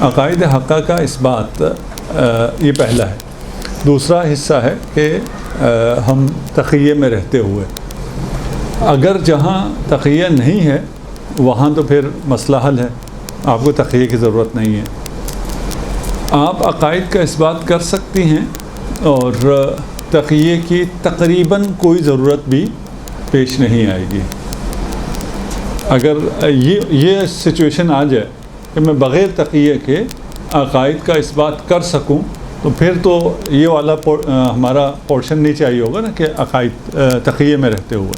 عقائد حقہ کا اثبات یہ پہلا ہے. دوسرا حصہ ہے کہ ہم تقیہ میں رہتے ہوئے، اگر جہاں تقیہ نہیں ہے وہاں تو پھر مسئلہ حل ہے، آپ کو تقیہ کی ضرورت نہیں ہے. آپ عقائد کا اثبات کر سکتی ہیں اور تقیہ کی تقریباً کوئی ضرورت بھی پیش نہیں آئے گی. اگر یہ سچویشن آ جائے کہ میں بغیر تقیہ کے عقائد کا اثبات کر سکوں تو پھر تو یہ والا ہمارا پورشن نہیں چاہیے ہوگا نا کہ عقائد تقیہ میں رہتے ہوئے.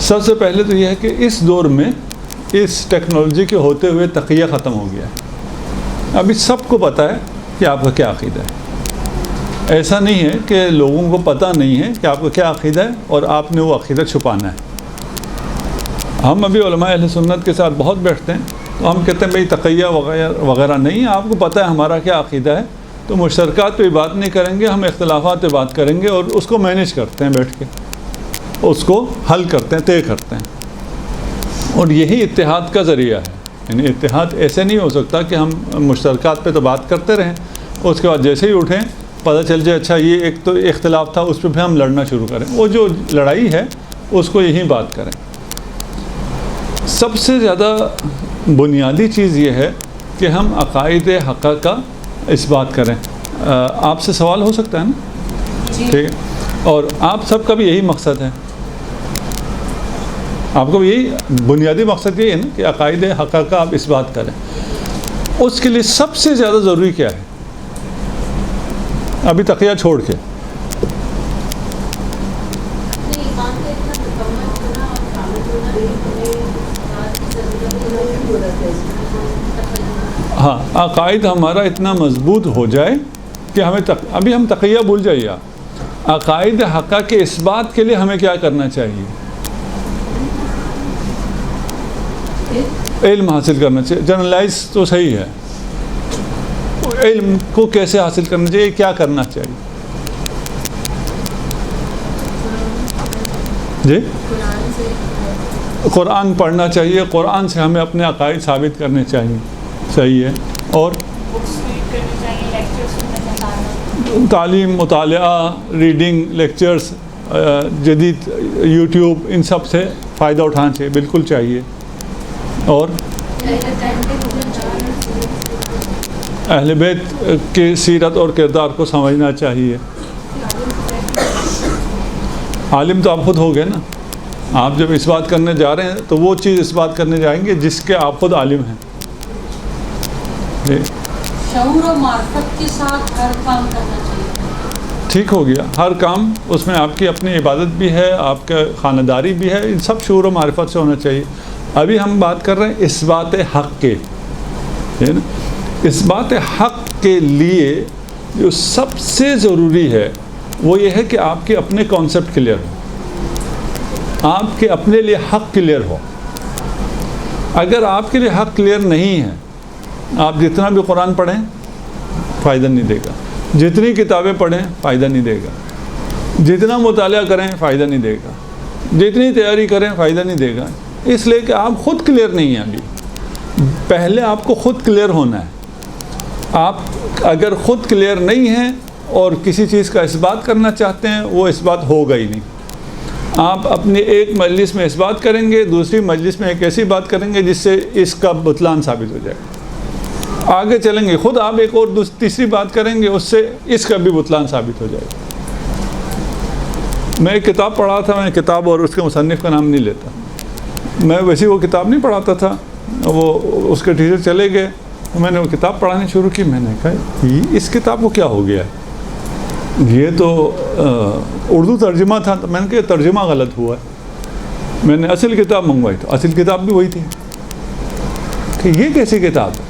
سب سے پہلے تو یہ ہے کہ اس دور میں اس ٹیکنالوجی کے ہوتے ہوئے تقیہ ختم ہو گیا ہے. ابھی سب کو پتہ ہے کہ آپ کا کیا عقیدہ ہے. ایسا نہیں ہے کہ لوگوں کو پتہ نہیں ہے کہ آپ کا کیا عقیدہ ہے اور آپ نے وہ عقیدہ چھپانا ہے. ہم ابھی علماء اہل سنت کے ساتھ بہت بیٹھتے ہیں تو ہم کہتے ہیں بھئی تقیہ وغیرہ نہیں، آپ کو پتہ ہے ہمارا کیا عقیدہ ہے، تو مشترکات پہ بات نہیں کریں گے، ہم اختلافات پہ بات کریں گے اور اس کو مینیج کرتے ہیں، بیٹھ کے اس کو حل کرتے ہیں، طے کرتے ہیں. اور یہی اتحاد کا ذریعہ ہے. یعنی اتحاد ایسے نہیں ہو سکتا کہ ہم مشترکات پہ تو بات کرتے رہیں، اس کے بعد جیسے ہی اٹھیں پتہ چل جائے اچھا یہ ایک تو اختلاف تھا، اس پہ بھی ہم لڑنا شروع کریں. وہ جو لڑائی ہے اس کو یہی بات کریں. سب سے زیادہ بنیادی چیز یہ ہے کہ ہم عقائد حقہ کا اثبات کریں. آپ سے سوال ہو سکتا ہے نا؟ ٹھیک ہے. اور آپ سب کا بھی یہی مقصد ہے، آپ کو بھی یہی بنیادی مقصد یہ ہے نا کہ عقائد حقہ کا آپ اثبات کریں. اس کے لیے سب سے زیادہ ضروری کیا ہے ابھی تقیہ چھوڑ کے؟ ہاں، عقائد ہمارا اتنا مضبوط ہو جائے کہ ہمیں ابھی ہم تقیہ بھول جائیے. عقائد حقہ کے اثبات کے لیے ہمیں کیا کرنا چاہیے؟ علم حاصل کرنا چاہیے. جنرلائز تو صحیح ہے، علم کو کیسے حاصل کرنا چاہیے، کیا کرنا چاہیے؟ جی، قرآن پڑھنا چاہیے، قرآن سے ہمیں اپنے عقائد ثابت کرنے چاہیے. صحیح ہے. اور تعلیم، مطالعہ، ریڈنگ، لیکچرز، جدید یوٹیوب، ان سب سے فائدہ اٹھانا چاہیے، بالکل چاہیے. اور اہل بیت کی سیرت اور کردار کو سمجھنا چاہیے. عالم تو آپ خود ہو گئے نا. آپ جب اس بات کرنے جا رہے ہیں تو وہ چیز اس بات کرنے جائیں گے جس کے آپ خود عالم ہیں. شعور و معرفت کے ساتھ ہر کام کرنا چاہیے. ٹھیک ہو گیا. ہر کام اس میں آپ کی اپنی عبادت بھی ہے، آپ کا خانہ داری بھی ہے، ان سب شعور و معرفت سے ہونا چاہیے. ابھی ہم بات کر رہے ہیں اثبات حق کے. اثبات حق کے لیے جو سب سے ضروری ہے وہ یہ ہے کہ آپ کے اپنے کانسیپٹ کلیئر ہو، آپ کے اپنے لیے حق کلیئر ہو. اگر آپ کے لیے حق کلیئر نہیں ہے، آپ جتنا بھی قرآن پڑھیں فائدہ نہیں دے گا، جتنی کتابیں پڑھیں فائدہ نہیں دے گا، جتنا مطالعہ کریں فائدہ نہیں دے گا، جتنی تیاری کریں فائدہ نہیں دے گا. اس لیے کہ آپ خود کلیئر نہیں ہیں. ابھی پہلے آپ کو خود کلیئر ہونا ہے. آپ اگر خود کلیئر نہیں ہیں اور کسی چیز کا اثبات کرنا چاہتے ہیں وہ اثبات ہوگا ہی نہیں. آپ اپنے ایک مجلس میں اثبات کریں گے، دوسری مجلس میں ایک ایسی بات کریں گے جس سے اس کا بطلان ثابت ہو جائے. آگے چلیں گے خود آپ ایک اور تیسری بات کریں گے، اس سے اس کا بھی بطلان ثابت ہو جائے گا. میں ایک کتاب پڑھا تھا، میں کتاب اور اس کے مصنف کا نام نہیں لیتا، میں ویسے وہ کتاب نہیں پڑھاتا تھا. وہ اس کے ٹیچر چلے گئے، میں نے وہ کتاب پڑھانی شروع کی. میں نے کہا اس کتاب کو کیا ہو گیا ہے، یہ تو اردو ترجمہ تھا. تو میں نے کہا ترجمہ غلط ہوا ہے. میں نے اصل کتاب منگوائی تو اصل کتاب بھی وہی تھی کہ یہ کیسی کتاب ہے.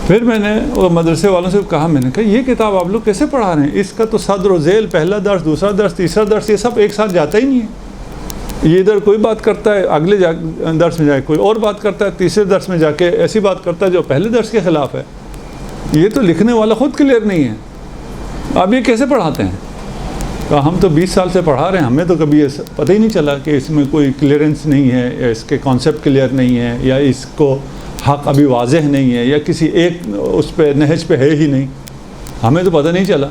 پھر میں نے وہ مدرسے والوں سے کہا، میں نے کہا یہ کتاب آپ لوگ کیسے پڑھا رہے ہیں؟ اس کا تو صدر و ذیل، پہلا درس، دوسرا درس، تیسرا درس، یہ سب ایک ساتھ جاتا ہی نہیں ہے۔ یہ ادھر کوئی بات کرتا ہے، اگلے درس میں جا کے کوئی اور بات کرتا ہے، تیسرے درس میں جا کے ایسی بات کرتا ہے جو پہلے درس کے خلاف ہے۔ یہ تو لکھنے والا خود کلیئر نہیں ہے، آپ یہ کیسے پڑھاتے ہیں؟ تو ہم تو 20 سال سے پڑھا رہے ہیں، ہمیں تو کبھی پتہ ہی نہیں چلا کہ اس میں کوئی کلیئرنس نہیں ہے، یا اس کے کانسیپٹ کلیئر نہیں ہے، یا اس کو حق ابھی واضح نہیں ہے، یا کسی ایک اس پہ نہج پہ ہے ہی نہیں، ہمیں تو پتہ نہیں چلا۔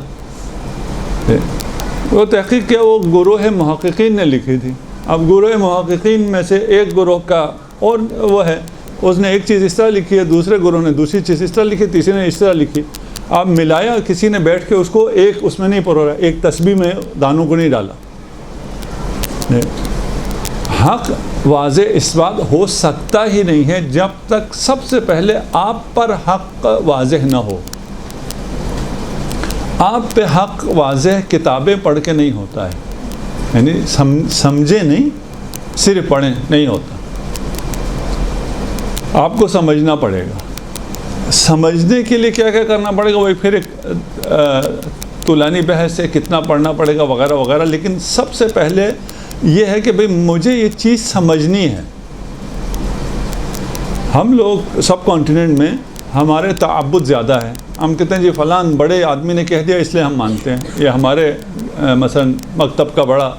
وہ تحقیق کیا وہ گروہ محققین نے لکھی تھی۔ اب گروہ محققین میں سے ایک گروہ کا اور وہ ہے، اس نے ایک چیز اس طرح لکھی ہے، دوسرے گروہ نے دوسری چیز اس طرح لکھی، تیسرے نے اس طرح لکھی۔ اب ملایا، کسی نے بیٹھ کے اس کو ایک اس میں نہیں پرویا، ایک تسبیح میں دانوں کو نہیں ڈالا۔ حق واضح اس بات ہو سکتا ہی نہیں ہے جب تک سب سے پہلے آپ پر حق واضح نہ ہو۔ آپ پہ حق واضح کتابیں پڑھ کے نہیں ہوتا ہے، یعنی سمجھے نہیں، صرف پڑھیں نہیں ہوتا، آپ کو سمجھنا پڑے گا۔ سمجھنے کے لیے کیا کیا کرنا پڑے گا، وہ پھر ایک طولانی بحث ہے، کتنا پڑھنا پڑے گا وغیرہ وغیرہ، لیکن سب سے پہلے یہ ہے کہ بھئی مجھے یہ چیز سمجھنی ہے۔ ہم لوگ سب کانٹیننٹ میں ہمارے تعبد زیادہ ہے، ہم کہتے ہیں جی فلان بڑے آدمی نے کہہ دیا اس لیے ہم مانتے ہیں، یہ ہمارے مثلا مکتب کا بڑا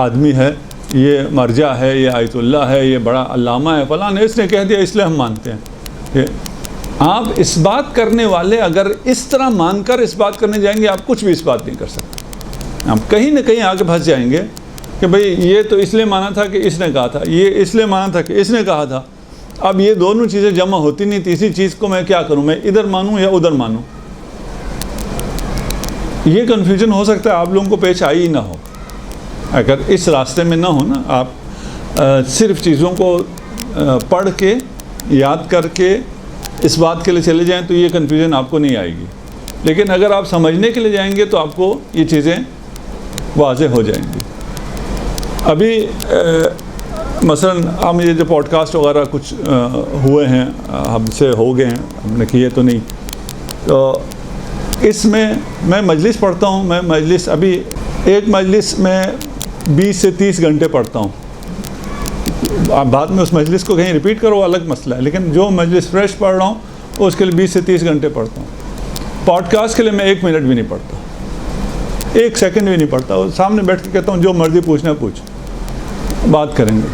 آدمی ہے، یہ مرجع ہے، یہ آیت اللہ ہے، یہ بڑا علامہ ہے، فلان اس نے کہہ دیا اس لیے ہم مانتے ہیں۔ آپ اس بات کرنے والے اگر اس طرح مان کر اس بات کرنے جائیں گے، آپ کچھ بھی اس بات نہیں کر سکتے، آپ کہیں نہ کہیں آگے پھنس جائیں گے کہ بھئی یہ تو اس لیے مانا تھا کہ اس نے کہا تھا، یہ اس لیے مانا تھا کہ اس نے کہا تھا، اب یہ دونوں چیزیں جمع ہوتی نہیں، تیسری چیز کو میں کیا کروں، میں ادھر مانوں یا ادھر مانوں؟ یہ کنفیوژن ہو سکتا ہے آپ لوگوں کو پیش آئی ہی نہ ہو۔ اگر اس راستے میں نہ ہو نا، آپ صرف چیزوں کو پڑھ کے یاد کر کے اس بات کے لیے چلے جائیں تو یہ کنفیوژن آپ کو نہیں آئے گی، لیکن اگر آپ سمجھنے کے لیے جائیں گے تو آپ کو یہ چیزیں واضح ہو جائیں گی۔ ابھی مثلاً ہم یہ جو پوڈ کاسٹ وغیرہ کچھ ہوئے ہیں، ہم سے ہو گئے ہیں، ہم نے کیے تو نہیں، تو اس میں میں مجلس پڑھتا ہوں، میں مجلس ابھی ایک مجلس میں 20 سے 30 گھنٹے پڑھتا ہوں۔ آپ بعد میں اس مجلس کو کہیں ریپیٹ کرو الگ مسئلہ ہے، لیکن جو مجلس فریش پڑھ رہا ہوں اس کے لیے 20 سے 30 گھنٹے پڑھتا ہوں۔ پوڈ کاسٹ کے لیے میں 1 منٹ بھی نہیں پڑھتا، 1 سیکنڈ بھی نہیں پڑھتا، اور سامنے بیٹھ کے کہتا ہوں جو مرضی پوچھنا پوچھ، بات کریں گے۔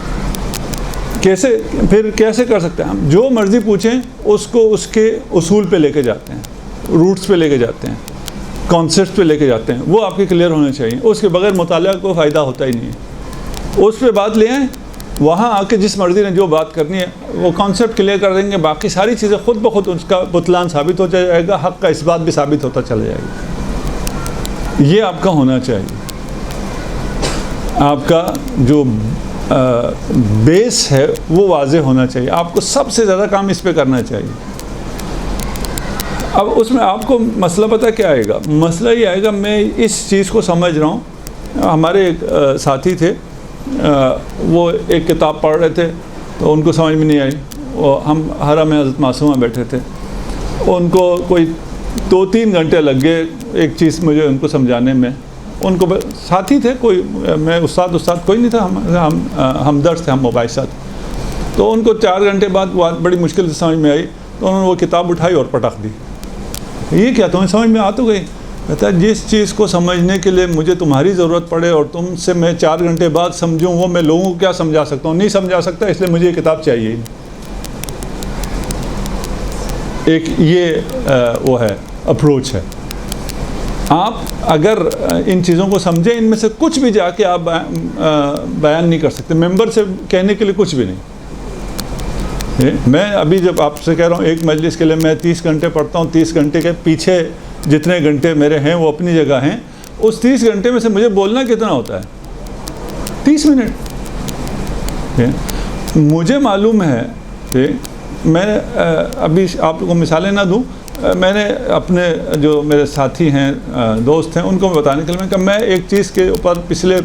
کیسے کر سکتے ہیں ہم؟ جو مرضی پوچھیں اس کو اس کے اصول پہ لے کے جاتے ہیں، روٹس پہ لے کے جاتے ہیں، کانسیپٹ پہ لے کے جاتے ہیں، وہ آپ کے کلیئر ہونے چاہیے، اس کے بغیر مطالعہ کو فائدہ ہوتا ہی نہیں ہے۔ اس پہ بات لے آئیں، وہاں آ کے جس مرضی نے جو بات کرنی ہے وہ کانسیپٹ کلیئر کر دیں گے، باقی ساری چیزیں خود بخود اس کا بطلان ثابت ہو جائے گا، حق کا اس بات بھی ثابت ہوتا چلا جائے گا۔ یہ آپ کا ہونا چاہیے، آپ کا جو بیس ہے وہ واضح ہونا چاہیے، آپ کو سب سے زیادہ کام اس پہ کرنا چاہیے۔ اب اس میں آپ کو مسئلہ پتہ کیا آئے گا؟ مسئلہ یہ آئے گا میں اس چیز کو سمجھ رہا ہوں، ہمارے ایک ساتھی تھے، وہ ایک کتاب پڑھ رہے تھے تو ان کو سمجھ میں نہیں آئی، وہ ہم حرم میں حضرت معصومہ بیٹھے تھے، ان کو کوئی 2-3 گھنٹے لگ گئے ایک چیز مجھے ان کو سمجھانے میں، ان کو ساتھی تھے، کوئی میں استاد کوئی نہیں تھا، ہم درس تھے، ہم موبائل ساتھ، تو ان کو 4 گھنٹے بعد بات بڑی مشکل سے سمجھ میں آئی، تو انہوں نے وہ کتاب اٹھائی اور پٹخ دی۔ یہ کیا تمہیں سمجھ میں آ تو گئی؟ کہتا ہے جس چیز کو سمجھنے کے لیے مجھے تمہاری ضرورت پڑے اور تم سے میں 4 گھنٹے بعد سمجھوں، وہ میں لوگوں کو کیا سمجھا سکتا ہوں؟ نہیں سمجھا سکتا، اس لیے مجھے یہ کتاب چاہیے ہی۔ ایک یہ وہ ہے اپروچ ہے۔ آپ اگر ان چیزوں کو سمجھیں، ان میں سے کچھ بھی جا کے آپ بیان نہیں کر سکتے، ممبر سے کہنے کے لیے کچھ بھی نہیں۔ میں ابھی جب آپ سے کہہ رہا ہوں ایک مجلس کے لیے میں 30 گھنٹے پڑھتا ہوں، 30 گھنٹے کے پیچھے جتنے گھنٹے میرے ہیں وہ اپنی جگہ ہیں، اس 30 گھنٹے میں سے مجھے بولنا کتنا ہوتا ہے؟ 30 منٹ۔ مجھے معلوم ہے کہ میں ابھی آپ کو مثالیں نہ دوں، میں نے اپنے جو میرے ساتھی ہیں، دوست ہیں، ان کو بتانے کے لیے کہ میں ایک چیز کے اوپر پچھلے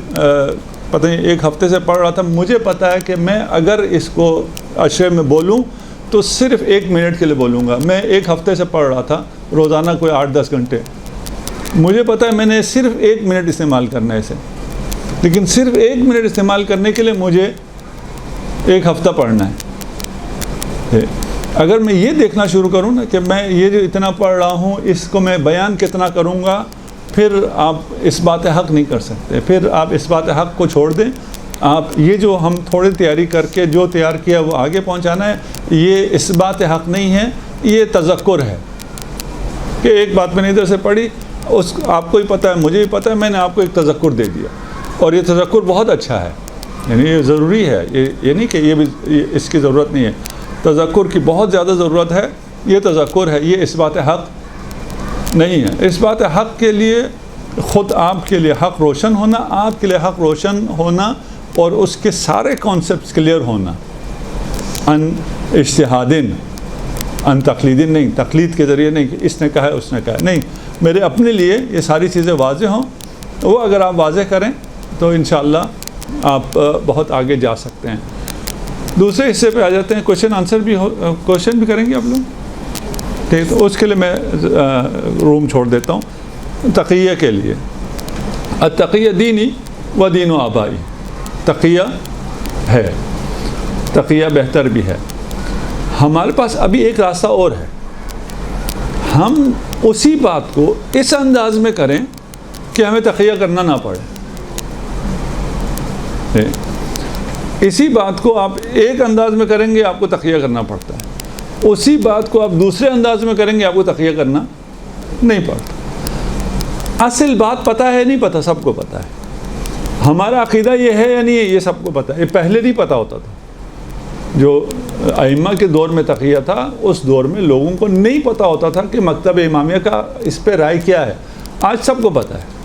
پتہ نہیں 1 ہفتے سے پڑھ رہا تھا، مجھے پتہ ہے کہ میں اگر اس کو عشرے میں بولوں تو صرف 1 منٹ کے لیے بولوں گا. میں 1 ہفتے سے پڑھ رہا تھا روزانہ کوئی 8-10 گھنٹے. مجھے پتہ ہے میں نے صرف 1 منٹ استعمال کرنا ہے اسے, لیکن صرف 1 منٹ استعمال کرنے کے لیے مجھے 1 ہفتہ پڑھنا ہے. اگر میں یہ دیکھنا شروع کروں نا کہ میں یہ جو اتنا پڑھ رہا ہوں اس کو میں بیان کتنا کروں گا, پھر آپ اس بات حق نہیں کر سکتے. پھر آپ اس بات حق کو چھوڑ دیں. آپ یہ جو ہم تھوڑی تیاری کر کے جو تیار کیا وہ آگے پہنچانا ہے, یہ اس بات حق نہیں ہے, یہ تذکر ہے کہ ایک بات میں نے ادھر سے پڑھی, اس آپ کو ہی پتہ ہے, مجھے بھی پتہ ہے, میں نے آپ کو ایک تذکر دے دیا, اور یہ تذکر بہت اچھا ہے, یعنی یہ ضروری ہے. یہ نہیں کہ یہ اس کی ضرورت نہیں ہے, تذکر کی بہت زیادہ ضرورت ہے. یہ تذکر ہے, یہ اس بات حق نہیں ہے. اس بات حق کے لیے خود آپ کے لیے حق روشن ہونا, آپ کے لیے حق روشن ہونا, اور اس کے سارے کانسیپٹس کلیئر ہونا. ان اجتہادن, ان تقلیدن نہیں, تقلید کے ذریعے نہیں کہ اس نے کہا ہے اس نے کہا ہے, نہیں, میرے اپنے لیے یہ ساری چیزیں واضح ہوں. وہ اگر آپ واضح کریں تو انشاءاللہ آپ بہت آگے جا سکتے ہیں. دوسرے حصے پہ آ جاتے ہیں, کوشچن آنسر بھی کوشچن بھی کریں گے آپ لوگ, ٹھیک. تو اس کے لیے میں روم چھوڑ دیتا ہوں. تقیہ کے لیے, التقیہ دینی و دین و آبائی, تقیہ ہے, تقیہ بہتر بھی ہے. ہمارے پاس ابھی ایک راستہ اور ہے, ہم اسی بات کو اس انداز میں کریں کہ ہمیں تقیہ کرنا نہ پڑے. اسی بات کو آپ ایک انداز میں کریں گے آپ کو تقیہ کرنا پڑتا ہے, اسی بات کو آپ دوسرے انداز میں کریں گے آپ کو تقیہ کرنا نہیں پڑتا. اصل بات پتہ ہے نہیں پتہ, سب کو پتہ ہے. ہمارا عقیدہ یہ ہے یا نہیں ہے یہ سب کو پتہ ہے. یہ پہلے نہیں پتہ ہوتا تھا. جو ائمہ کے دور میں تقیہ تھا اس دور میں لوگوں کو نہیں پتہ ہوتا تھا کہ مکتب امامیہ کا اس پہ رائے کیا ہے. آج سب کو پتہ ہے.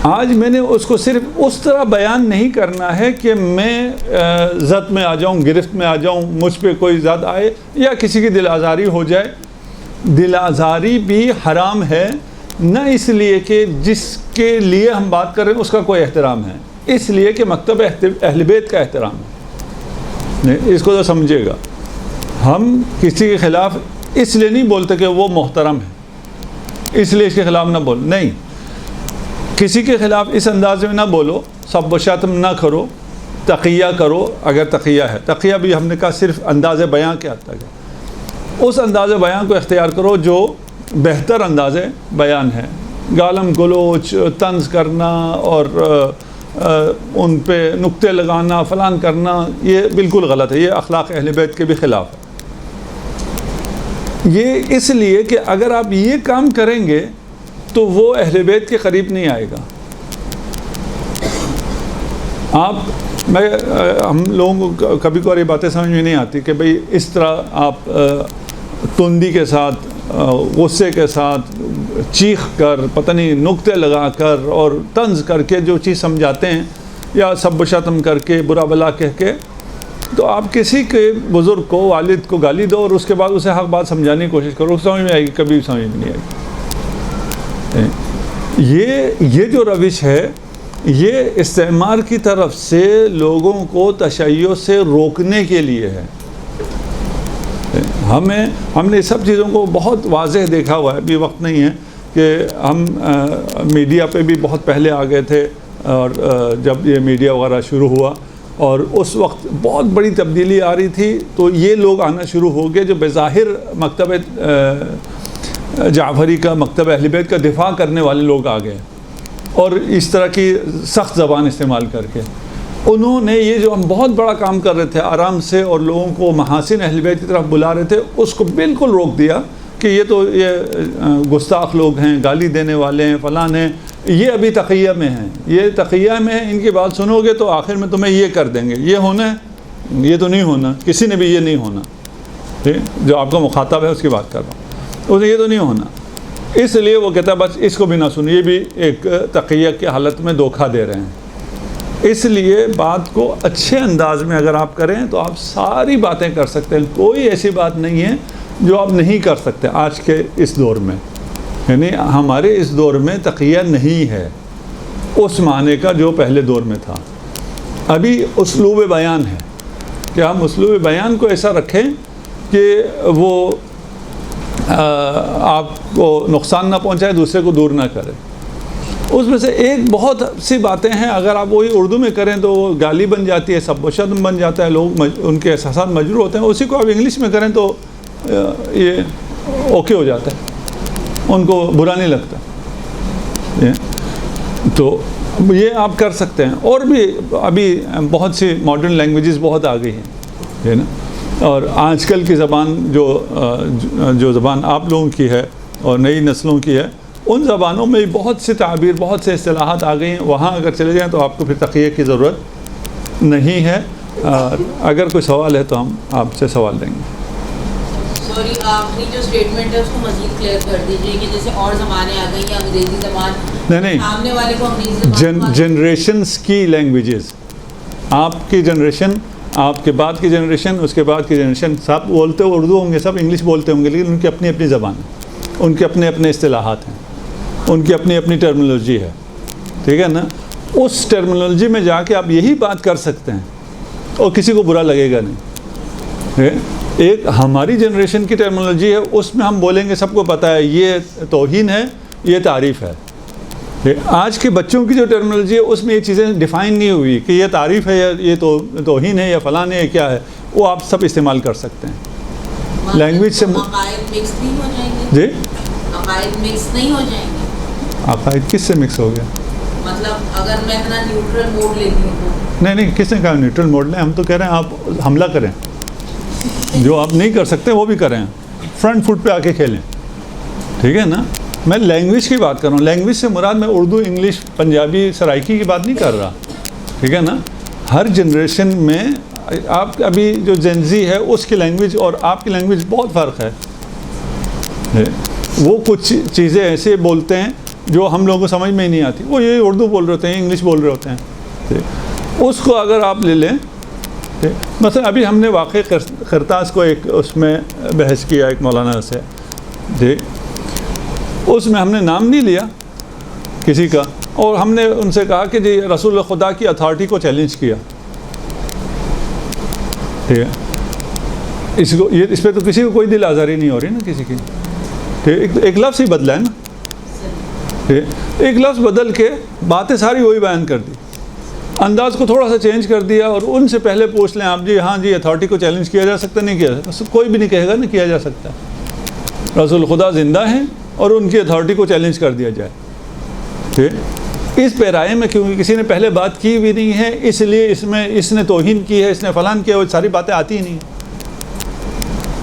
آج میں نے اس کو صرف اس طرح بیان نہیں کرنا ہے کہ میں زد میں آ جاؤں, گرفت میں آ جاؤں, مجھ پہ کوئی زد آئے یا کسی کی دل آزاری ہو جائے. دل آزاری بھی حرام ہے, نہ اس لیے کہ جس کے لیے ہم بات کر رہے ہیں اس کا کوئی احترام ہے, اس لیے کہ مکتب اہل بیت کا احترام ہے. اس کو تو سمجھے گا. ہم کسی کے خلاف اس لیے نہیں بولتے کہ وہ محترم ہے اس لیے اس کے خلاف نہ بول, نہیں. کسی کے خلاف اس انداز میں نہ بولو, سب و شتم نہ کرو, تقیہ کرو اگر تقیہ ہے. تقیہ بھی ہم نے کہا صرف انداز بیاں کے حد تک ہے. اس انداز بیاں کو اختیار کرو جو بہتر انداز بیان ہے. گالم گلوچ, طنز کرنا اور ان پہ نقطے لگانا, فلان کرنا, یہ بالکل غلط ہے. یہ اخلاق اہل بیت کے بھی خلاف ہے. یہ اس لیے کہ اگر آپ یہ کام کریں گے تو وہ اہل بیت کے قریب نہیں آئے گا. ہم لوگوں کو کبھی کبھار یہ باتیں سمجھ میں نہیں آتی کہ بھئی اس طرح آپ تندی کے ساتھ, غصے کے ساتھ, چیخ کر, پتہ نہیں نقطے لگا کر اور طنز کر کے جو چیز سمجھاتے ہیں, یا سب و شتم کر کے, برا بلا کہہ کے, تو آپ کسی کے بزرگ کو, والد کو گالی دو اور اس کے بعد اسے حق بات سمجھانے کی کوشش کرو, سمجھ میں آئے گی؟ کبھی سمجھ میں نہیں آئے گی. یہ جو روش ہے یہ استعمار کی طرف سے لوگوں کو تشیع سے روکنے کے لیے ہے. ہم نے سب چیزوں کو بہت واضح دیکھا ہوا ہے. ابھی وقت نہیں ہے کہ ہم میڈیا پہ بھی بہت پہلے آ گئے تھے, اور جب یہ میڈیا وغیرہ شروع ہوا اور اس وقت بہت بڑی تبدیلی آ رہی تھی, تو یہ لوگ آنا شروع ہو گئے جو بظاہر مکتب جعفری کا, مکتب اہل بیت کا دفاع کرنے والے لوگ آ گئے, اور اس طرح کی سخت زبان استعمال کر کے انہوں نے یہ جو ہم بہت بڑا کام کر رہے تھے آرام سے اور لوگوں کو محاسن اہل بیت کی طرف بلا رہے تھے, اس کو بالکل روک دیا کہ یہ تو یہ گستاخ لوگ ہیں, گالی دینے والے ہیں, فلان ہیں, یہ ابھی تقیہ میں ہیں, یہ تقیہ میں ہیں, ان کی بات سنو گے تو آخر میں تمہیں یہ کر دیں گے. یہ ہونا ہے, یہ تو نہیں ہونا, کسی نے بھی یہ نہیں ہونا. جو آپ کا مخاطب ہے اس کی بات کر رہا ہوں, اسے یہ تو نہیں ہونا. اس لیے وہ کہتا ہے بس اس کو بھی نہ سنیے, یہ بھی ایک تقیہ کی حالت میں دھوکہ دے رہے ہیں. اس لیے بات کو اچھے انداز میں اگر آپ کریں تو آپ ساری باتیں کر سکتے ہیں. کوئی ایسی بات نہیں ہے جو آپ نہیں کر سکتے آج کے اس دور میں. یعنی ہمارے اس دور میں تقیہ نہیں ہے اس معنی کا جو پہلے دور میں تھا. ابھی اسلوب بیان ہے کہ ہم اسلوب بیان کو ایسا رکھیں کہ وہ آپ کو نقصان نہ پہنچائے، دوسرے کو دور نہ کرے. اس میں سے ایک بہت سی باتیں ہیں، اگر آپ وہی اردو میں کریں تو وہ گالی بن جاتی ہے، سب و شتم بن جاتا ہے، لوگ ان کے احساسات مجروح ہوتے ہیں. اسی کو آپ انگلش میں کریں تو یہ اوکے ہو جاتا ہے، ان کو برا نہیں لگتا. تو یہ آپ کر سکتے ہیں. اور بھی ابھی بہت سی ماڈرن لینگویجز بہت آ گئی ہیں نا. اور آج کل کی زبان جو زبان آپ لوگوں کی ہے اور نئی نسلوں کی ہے، ان زبانوں میں بہت سی تعبیر، بہت سے اصطلاحات آ گئی ہیں. وہاں اگر چلے جائیں تو آپ کو پھر تقیہ کی ضرورت نہیں ہے. اگر کوئی سوال ہے تو ہم آپ سے سوال لیں گے. سوری، آخری جو اسٹیٹمنٹ ہے اس کو مزید کلیئر کر دیجیے کہ جیسے اور زبانیں آ گئی ہیں، انگریزی زبان، نہیں سامنے والے کو انگریزی زبان جنریشنس کی لینگویجز، آپ کی جنریشن، آپ کے بعد کی جنریشن، اس کے بعد کی جنریشن، سب بولتے اردو ہوں گے، سب انگلش بولتے ہوں گے، لیکن ان کی اپنی اپنی زبان ہے، ان کے اپنے اپنے اصطلاحات ہیں، ان کی اپنی اپنی ٹرمنالوجی ہے. ٹھیک ہے نا. اس ٹرمنالوجی میں جا کے آپ یہی بات کر سکتے ہیں اور کسی کو برا لگے گا نہیں. ایک ہماری جنریشن کی ٹرمنالوجی ہے، اس میں ہم بولیں گے، سب کو پتہ ہے یہ توہین ہے، یہ تعریف ہے. آج کے بچوں کی جو ٹرمنالوجی ہے اس میں یہ چیزیں ڈیفائن نہیں ہوئی کہ یہ تعریف ہے یا یہ توہین ہے یا فلاں ہے، کیا ہے، وہ آپ سب استعمال کر سکتے ہیں. لینگویج سے عقائد مکس نہیں ہو جائیں گے؟ جی، عقائد مکس نہیں ہو جائیں گے؟ عقائد کس سے مکس ہو گیا؟ مطلب اگر میں اتنا نیوٹرل موڈ لیتی ہوں تو نہیں، کس نے کہا نیوٹرل موڈ لیں؟ ہم تو کہہ رہے ہیں آپ حملہ کریں، جو آپ نہیں کر سکتے وہ بھی کریں، فرنٹ فٹ پہ آ کے کھیلیں. ٹھیک ہے نا. میں لینگویج کی بات کر رہا ہوں. لینگویج سے مراد میں اردو، انگلش، پنجابی، سرائکی کی بات نہیں کر رہا. ٹھیک ہے نا. ہر جنریشن میں آپ ابھی جو جنزی ہے اس کی لینگویج اور آپ کی لینگویج بہت فرق ہے. وہ کچھ چیزیں ایسے بولتے ہیں جو ہم لوگوں کو سمجھ میں ہی نہیں آتی، وہ یہ اردو بول رہے ہوتے ہیں، انگلش بول رہے ہوتے ہیں. اس کو اگر آپ لے لیں، مثلا ابھی ہم نے واقع خرطاس کو ایک اس میں بحث کیا ایک مولانا سے، جی، اس میں ہم نے نام نہیں لیا کسی کا، اور ہم نے ان سے کہا کہ جی رسول خدا کی اتھارٹی کو چیلنج کیا. ٹھیک ہے. اس پہ تو کسی کو کوئی دل آزاری نہیں ہو رہی نا کسی کی. ٹھیک، ایک لفظ ہی بدلا ہے نا. ٹھیک، ایک لفظ بدل کے باتیں ساری وہی بیان کر دی، انداز کو تھوڑا سا چینج کر دیا، اور ان سے پہلے پوچھ لیں آپ، جی ہاں جی اتھارٹی کو چیلنج کیا جا سکتا نہیں کیا جا سکتا؟ کوئی بھی نہیں کہے گا نا کیا جا سکتا. رسول خدا زندہ ہیں اور ان کی اتھارٹی کو چیلنج کر دیا جائے. ٹھیک، اس پیرائے میں کیونکہ کسی نے پہلے بات کی بھی نہیں ہے، اس لیے اس میں اس نے توہین کی ہے، اس نے فلان کیا، وہ ساری باتیں آتی ہی نہیں.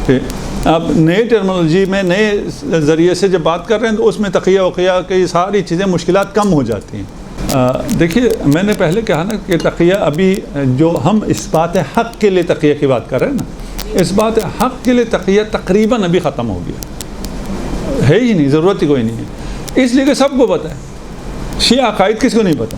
ٹھیک، آپ نئے ٹرمنالوجی میں نئے ذریعے سے جب بات کر رہے ہیں تو اس میں تقیہ وقیہ کی ساری چیزیں مشکلات کم ہو جاتی ہیں. دیکھیے میں نے پہلے کہا نا کہ تقیہ ابھی جو ہم اس بات حق کے لیے تقیہ کی بات کر رہے ہیں نا، اس بات حق کے لیے تقیہ تقریباً ابھی ختم ہو گیا ہے ہی نہیں، ضرورت ہی کوئی نہیں ہے. اس لیے کہ سب کو پتہ ہے. شیعہ عقائد کس کو نہیں پتہ؟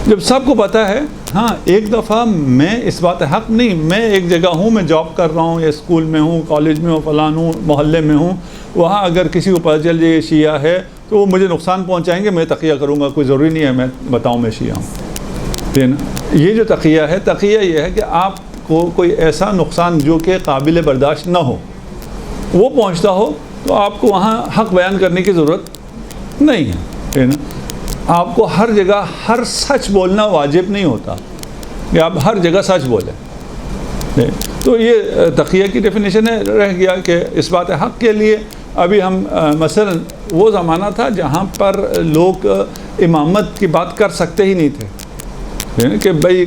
جب سب کو پتہ ہے، ہاں ایک دفعہ میں اس بات حق نہیں، میں ایک جگہ ہوں، میں جاب کر رہا ہوں یا اسکول میں ہوں، کالج میں ہوں، فلان ہوں، محلے میں ہوں، وہاں اگر کسی کو پتہ چل جائے یہ شیعہ ہے تو وہ مجھے نقصان پہنچائیں گے، میں تقیہ کروں گا. کوئی ضروری نہیں ہے میں بتاؤں میں شیعہ ہوں. یہ جو تقیہ ہے، تقیہ یہ ہے کہ آپ کو کوئی ایسا نقصان جو کہ قابل برداشت نہ ہو وہ پہنچتا ہو تو آپ کو وہاں حق بیان کرنے کی ضرورت نہیں ہے نا. آپ کو ہر جگہ ہر سچ بولنا واجب نہیں ہوتا کہ آپ ہر جگہ سچ بولیں. تو یہ تقیہ کی ڈیفینیشن ہے. رہ گیا کہ اس بات حق کے لیے ابھی ہم مثلا وہ زمانہ تھا جہاں پر لوگ امامت کی بات کر سکتے ہی نہیں تھے کہ بھائی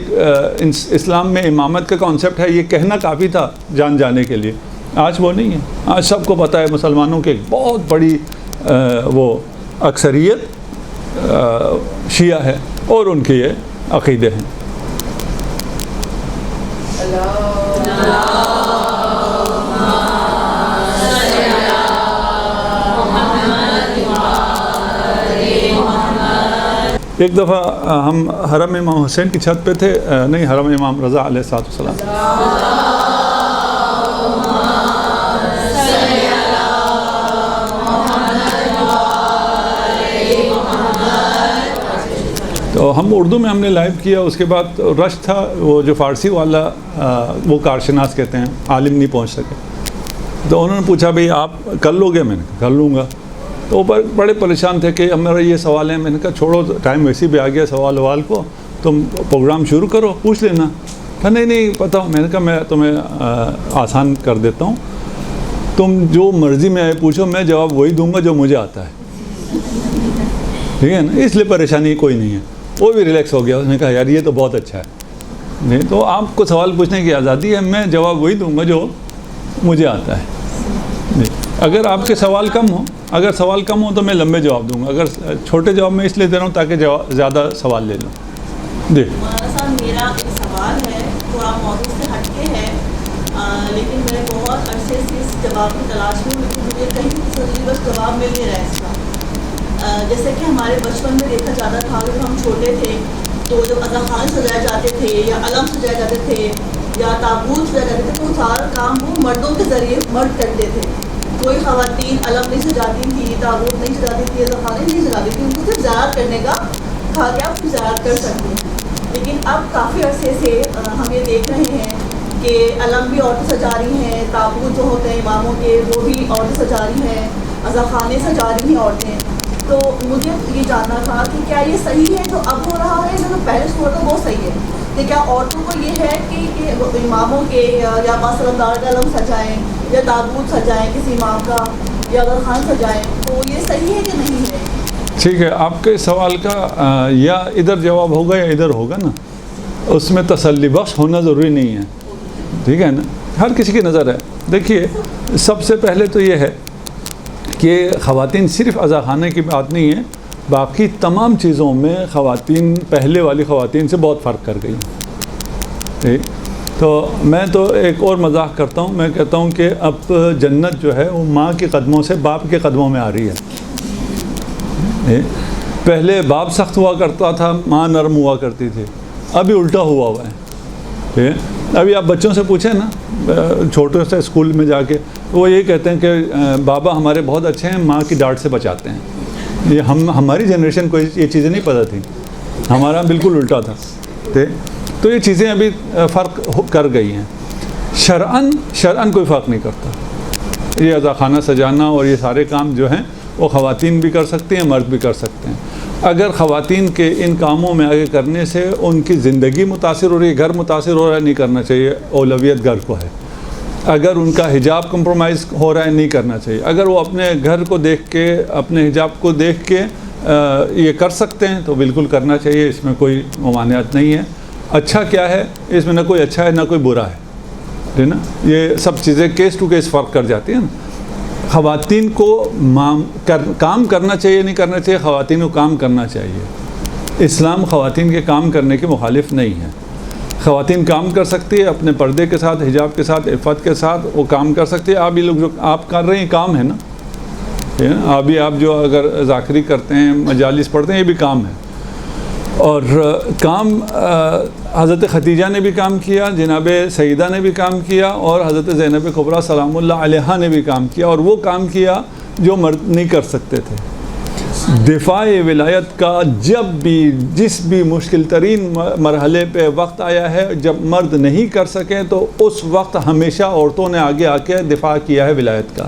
اسلام میں امامت کا کانسیپٹ ہے، یہ کہنا کافی تھا جان جانے کے لیے. آج وہ نہیں ہے. آج سب کو پتہ ہے مسلمانوں کی ایک بہت بڑی وہ اکثریت شیعہ ہے اور ان کے یہ عقیدے ہیں. ایک دفعہ ہم حرم امام حسین کی چھت پہ تھے، نہیں حرم امام رضا علیہ السلام. تو ہم اردو میں ہم نے لائیو کیا. اس کے بعد رش تھا, وہ جو فارسی والا وہ کارشناس کہتے ہیں, عالم نہیں پہنچ سکے, تو انہوں نے پوچھا بھئی آپ کر لو گے؟ میں نے کہا کر لوں گا. تو وہ بڑے پریشان تھے کہ اب میرا یہ سوال ہے. میں نے کہا چھوڑو, ٹائم ویسے بھی آ گیا سوال وال کو, تم پروگرام شروع کرو, پوچھ لینا. کہا نہیں پتہ. میں نے کہا میں تمہیں آسان کر دیتا ہوں, تم جو مرضی میں پوچھو, میں جواب وہی دوں گا جو مجھے آتا ہے, ٹھیک ہے نا. اس لیے پریشانی کوئی نہیں ہے. وہ بھی ریلیکس ہو گیا. اس نے کہا یار یہ تو بہت اچھا ہے. نہیں تو آپ کو سوال پوچھنے کی آزادی ہے, میں جواب وہی دوں گا جو مجھے آتا ہے. اگر آپ کے سوال کم ہو تو میں لمبے جواب دوں گا. اگر چھوٹے جواب میں اس لیے دے رہا ہوں تاکہ زیادہ سوال لے لوں. جی مولانا صاحب, میرا ایک سوال ہے, تھوڑا موضوع سے ہٹ کے ہے, لیکن میں بہت عرصے سے اس جواب کی تلاش میں ہوں, مجھے کہیں بھی بس جواب مل نہیں رہا ہے اس کا. جیسے کہ ہمارے بچپن میں دیکھا جاتا تھا کہ جب ہم چھوٹے تھے تو جب اذاخان سجائے جاتے تھے یا علم سجائے جاتے تھے یا تابوت سجائے جاتے تھے, تو سارا کام وہ مردوں کے ذریعے مرد کرتے تھے. کوئی خواتین علم نہیں سجاتی تھی, تابوت نہیں سجاتی تھی, اذاخانے نہیں سجاتی تھی. ان کو صرف زیارت کرنے کا کہا کہ آپ زیارت کر سکتے ہیں. لیکن اب کافی عرصے سے ہم یہ دیکھ رہے ہیں کہ علم بھی عورتیں سجا رہی ہیں, تابوت جو ہوتے ہیں اماموں کے وہ بھی عورتیں سجا رہی ہیں, اذاخانے سجا رہی ہیں عورتیں. تو مجھے یہ جاننا تھا کہ کیا یہ صحیح ہے جو اب ہو رہا ہے, جو پہلے سے ہو رہا وہ صحیح ہے, کہ کیا عورتوں کو یہ ہے کہ اماموں کے یا باصلم دار کا علم سجائیں یا تابوت سجائیں کسی امام کا یا اذاخان سجائیں, تو یہ صحیح ہے کہ نہیں ہے؟ ٹھیک ہے, آپ کے سوال کا یا ادھر جواب ہوگا یا ادھر ہوگا نا, اس میں تسلی بخش ہونا ضروری نہیں ہے, ٹھیک ہے نا. ہر کسی کی نظر ہے. دیکھیے سب سے پہلے تو یہ ہے کہ خواتین صرف اذاخانے کی بات نہیں ہے, باقی تمام چیزوں میں خواتین پہلے والی خواتین سے بہت فرق کر گئی. ٹھیک, تو میں تو ایک اور مذاق کرتا ہوں, میں کہتا ہوں کہ اب جنت جو ہے وہ ماں کے قدموں سے باپ کے قدموں میں آ رہی ہے. پہلے باپ سخت ہوا کرتا تھا, ماں نرم ہوا کرتی تھی, ابھی الٹا ہوا ہے. ابھی آپ بچوں سے پوچھیں نا, چھوٹے سے اسکول میں جا کے, وہ یہ کہتے ہیں کہ بابا ہمارے بہت اچھے ہیں, ماں کی ڈانٹ سے بچاتے ہیں. یہ ہماری جنریشن کو یہ چیزیں نہیں پتہ تھیں, ہمارا بالکل الٹا تھا. تو یہ چیزیں ابھی فرق کر گئی ہیں. شرعاً کوئی فرق نہیں کرتا. یہ اذاخانہ سجانا اور یہ سارے کام جو ہیں وہ خواتین بھی کر سکتے ہیں, مرد بھی کر سکتے ہیں. اگر خواتین کے ان کاموں میں آگے کرنے سے ان کی زندگی متاثر ہو رہی ہے, گھر متاثر ہو رہا ہے, نہیں کرنا چاہیے. اولویت گھر کو ہے. اگر ان کا حجاب کمپرومائز ہو رہا ہے, نہیں کرنا چاہیے. اگر وہ اپنے گھر کو دیکھ کے, اپنے حجاب کو دیکھ کے یہ کر سکتے ہیں تو بالکل کرنا چاہیے, اس میں کوئی ممانعت نہیں ہے. اچھا کیا ہے اس میں, نہ کوئی اچھا ہے نہ کوئی برا ہے, ٹھیک نا. یہ سب چیزیں کیس ٹو کیس فرق کر جاتی ہیں نا. خواتین کو کام کرنا چاہیے, نہیں کرنا چاہیے, خواتین کو کام کرنا چاہیے. اسلام خواتین کے کام کرنے کے مخالف نہیں ہے. خواتین کام کر سکتی ہے اپنے پردے کے ساتھ, حجاب کے ساتھ, عفت کے ساتھ, وہ کام کر سکتی ہے. آپ یہ لوگ جو آپ کر رہے ہیں کام ہے نا, آپ جو اگر ذاکری کرتے ہیں, مجالس پڑھتے ہیں, یہ بھی کام ہے. اور کام حضرت خدیجہ نے بھی کام کیا, جناب سیدہ نے بھی کام کیا, اور حضرت زینب کبریٰ سلام اللہ علیہا نے بھی کام کیا, اور وہ کام کیا جو مرد نہیں کر سکتے تھے. دفاع ولایت کا جب بھی جس بھی مشکل ترین مرحلے پہ وقت آیا ہے جب مرد نہیں کر سکے, تو اس وقت ہمیشہ عورتوں نے آگے آ کے دفاع کیا ہے ولایت کا.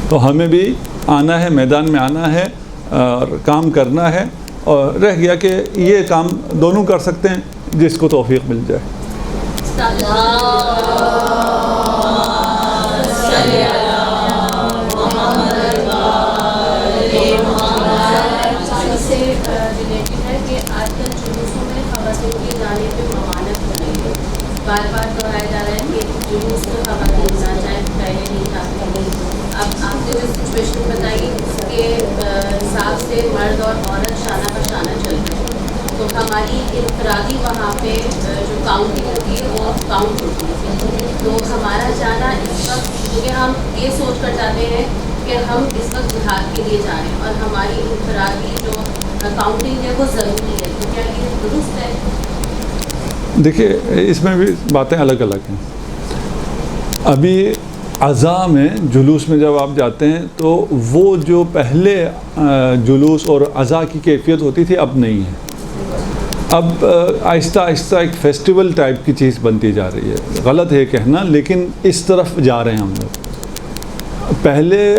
تو ہمیں بھی آنا ہے, میدان میں آنا ہے اور کام کرنا ہے. اور رہ گیا کہ یہ کام دونوں کر سکتے ہیں جس کو توفیق مل جائے. بار بار دہرایا جا رہا ہے کہ جلوس تو خواتین نہ جائیں, پہلے نہیں تھا. اب آپ نے جو سچویشن بتائی کہ حساب سے مرد اور عورت شانہ بہ شانہ چل رہے ہیں, تو ہماری انفرادی وہاں پہ جو کاؤنٹنگ ہوتی ہے وہ کاؤنٹ ہوتی ہے. تو ہمارا جانا اس وقت, کیونکہ ہم یہ سوچ کر جاتے ہیں کہ ہم اس وقت جہاد کے لیے جا رہے ہیں اور ہماری انفرادی جو کاؤنٹنگ ہے وہ ضروری ہے, تو کیا یہ درست ہے؟ دیکھیے اس میں بھی باتیں الگ الگ ہیں. ابھی عزا میں, جلوس میں جب آپ جاتے ہیں تو وہ جو پہلے جلوس اور عزا کی کیفیت ہوتی تھی اب نہیں ہے. اب آہستہ آہستہ ایک فیسٹیول ٹائپ کی چیز بنتی جا رہی ہے. غلط ہے کہنا, لیکن اس طرف جا رہے ہیں ہم لوگ. پہلے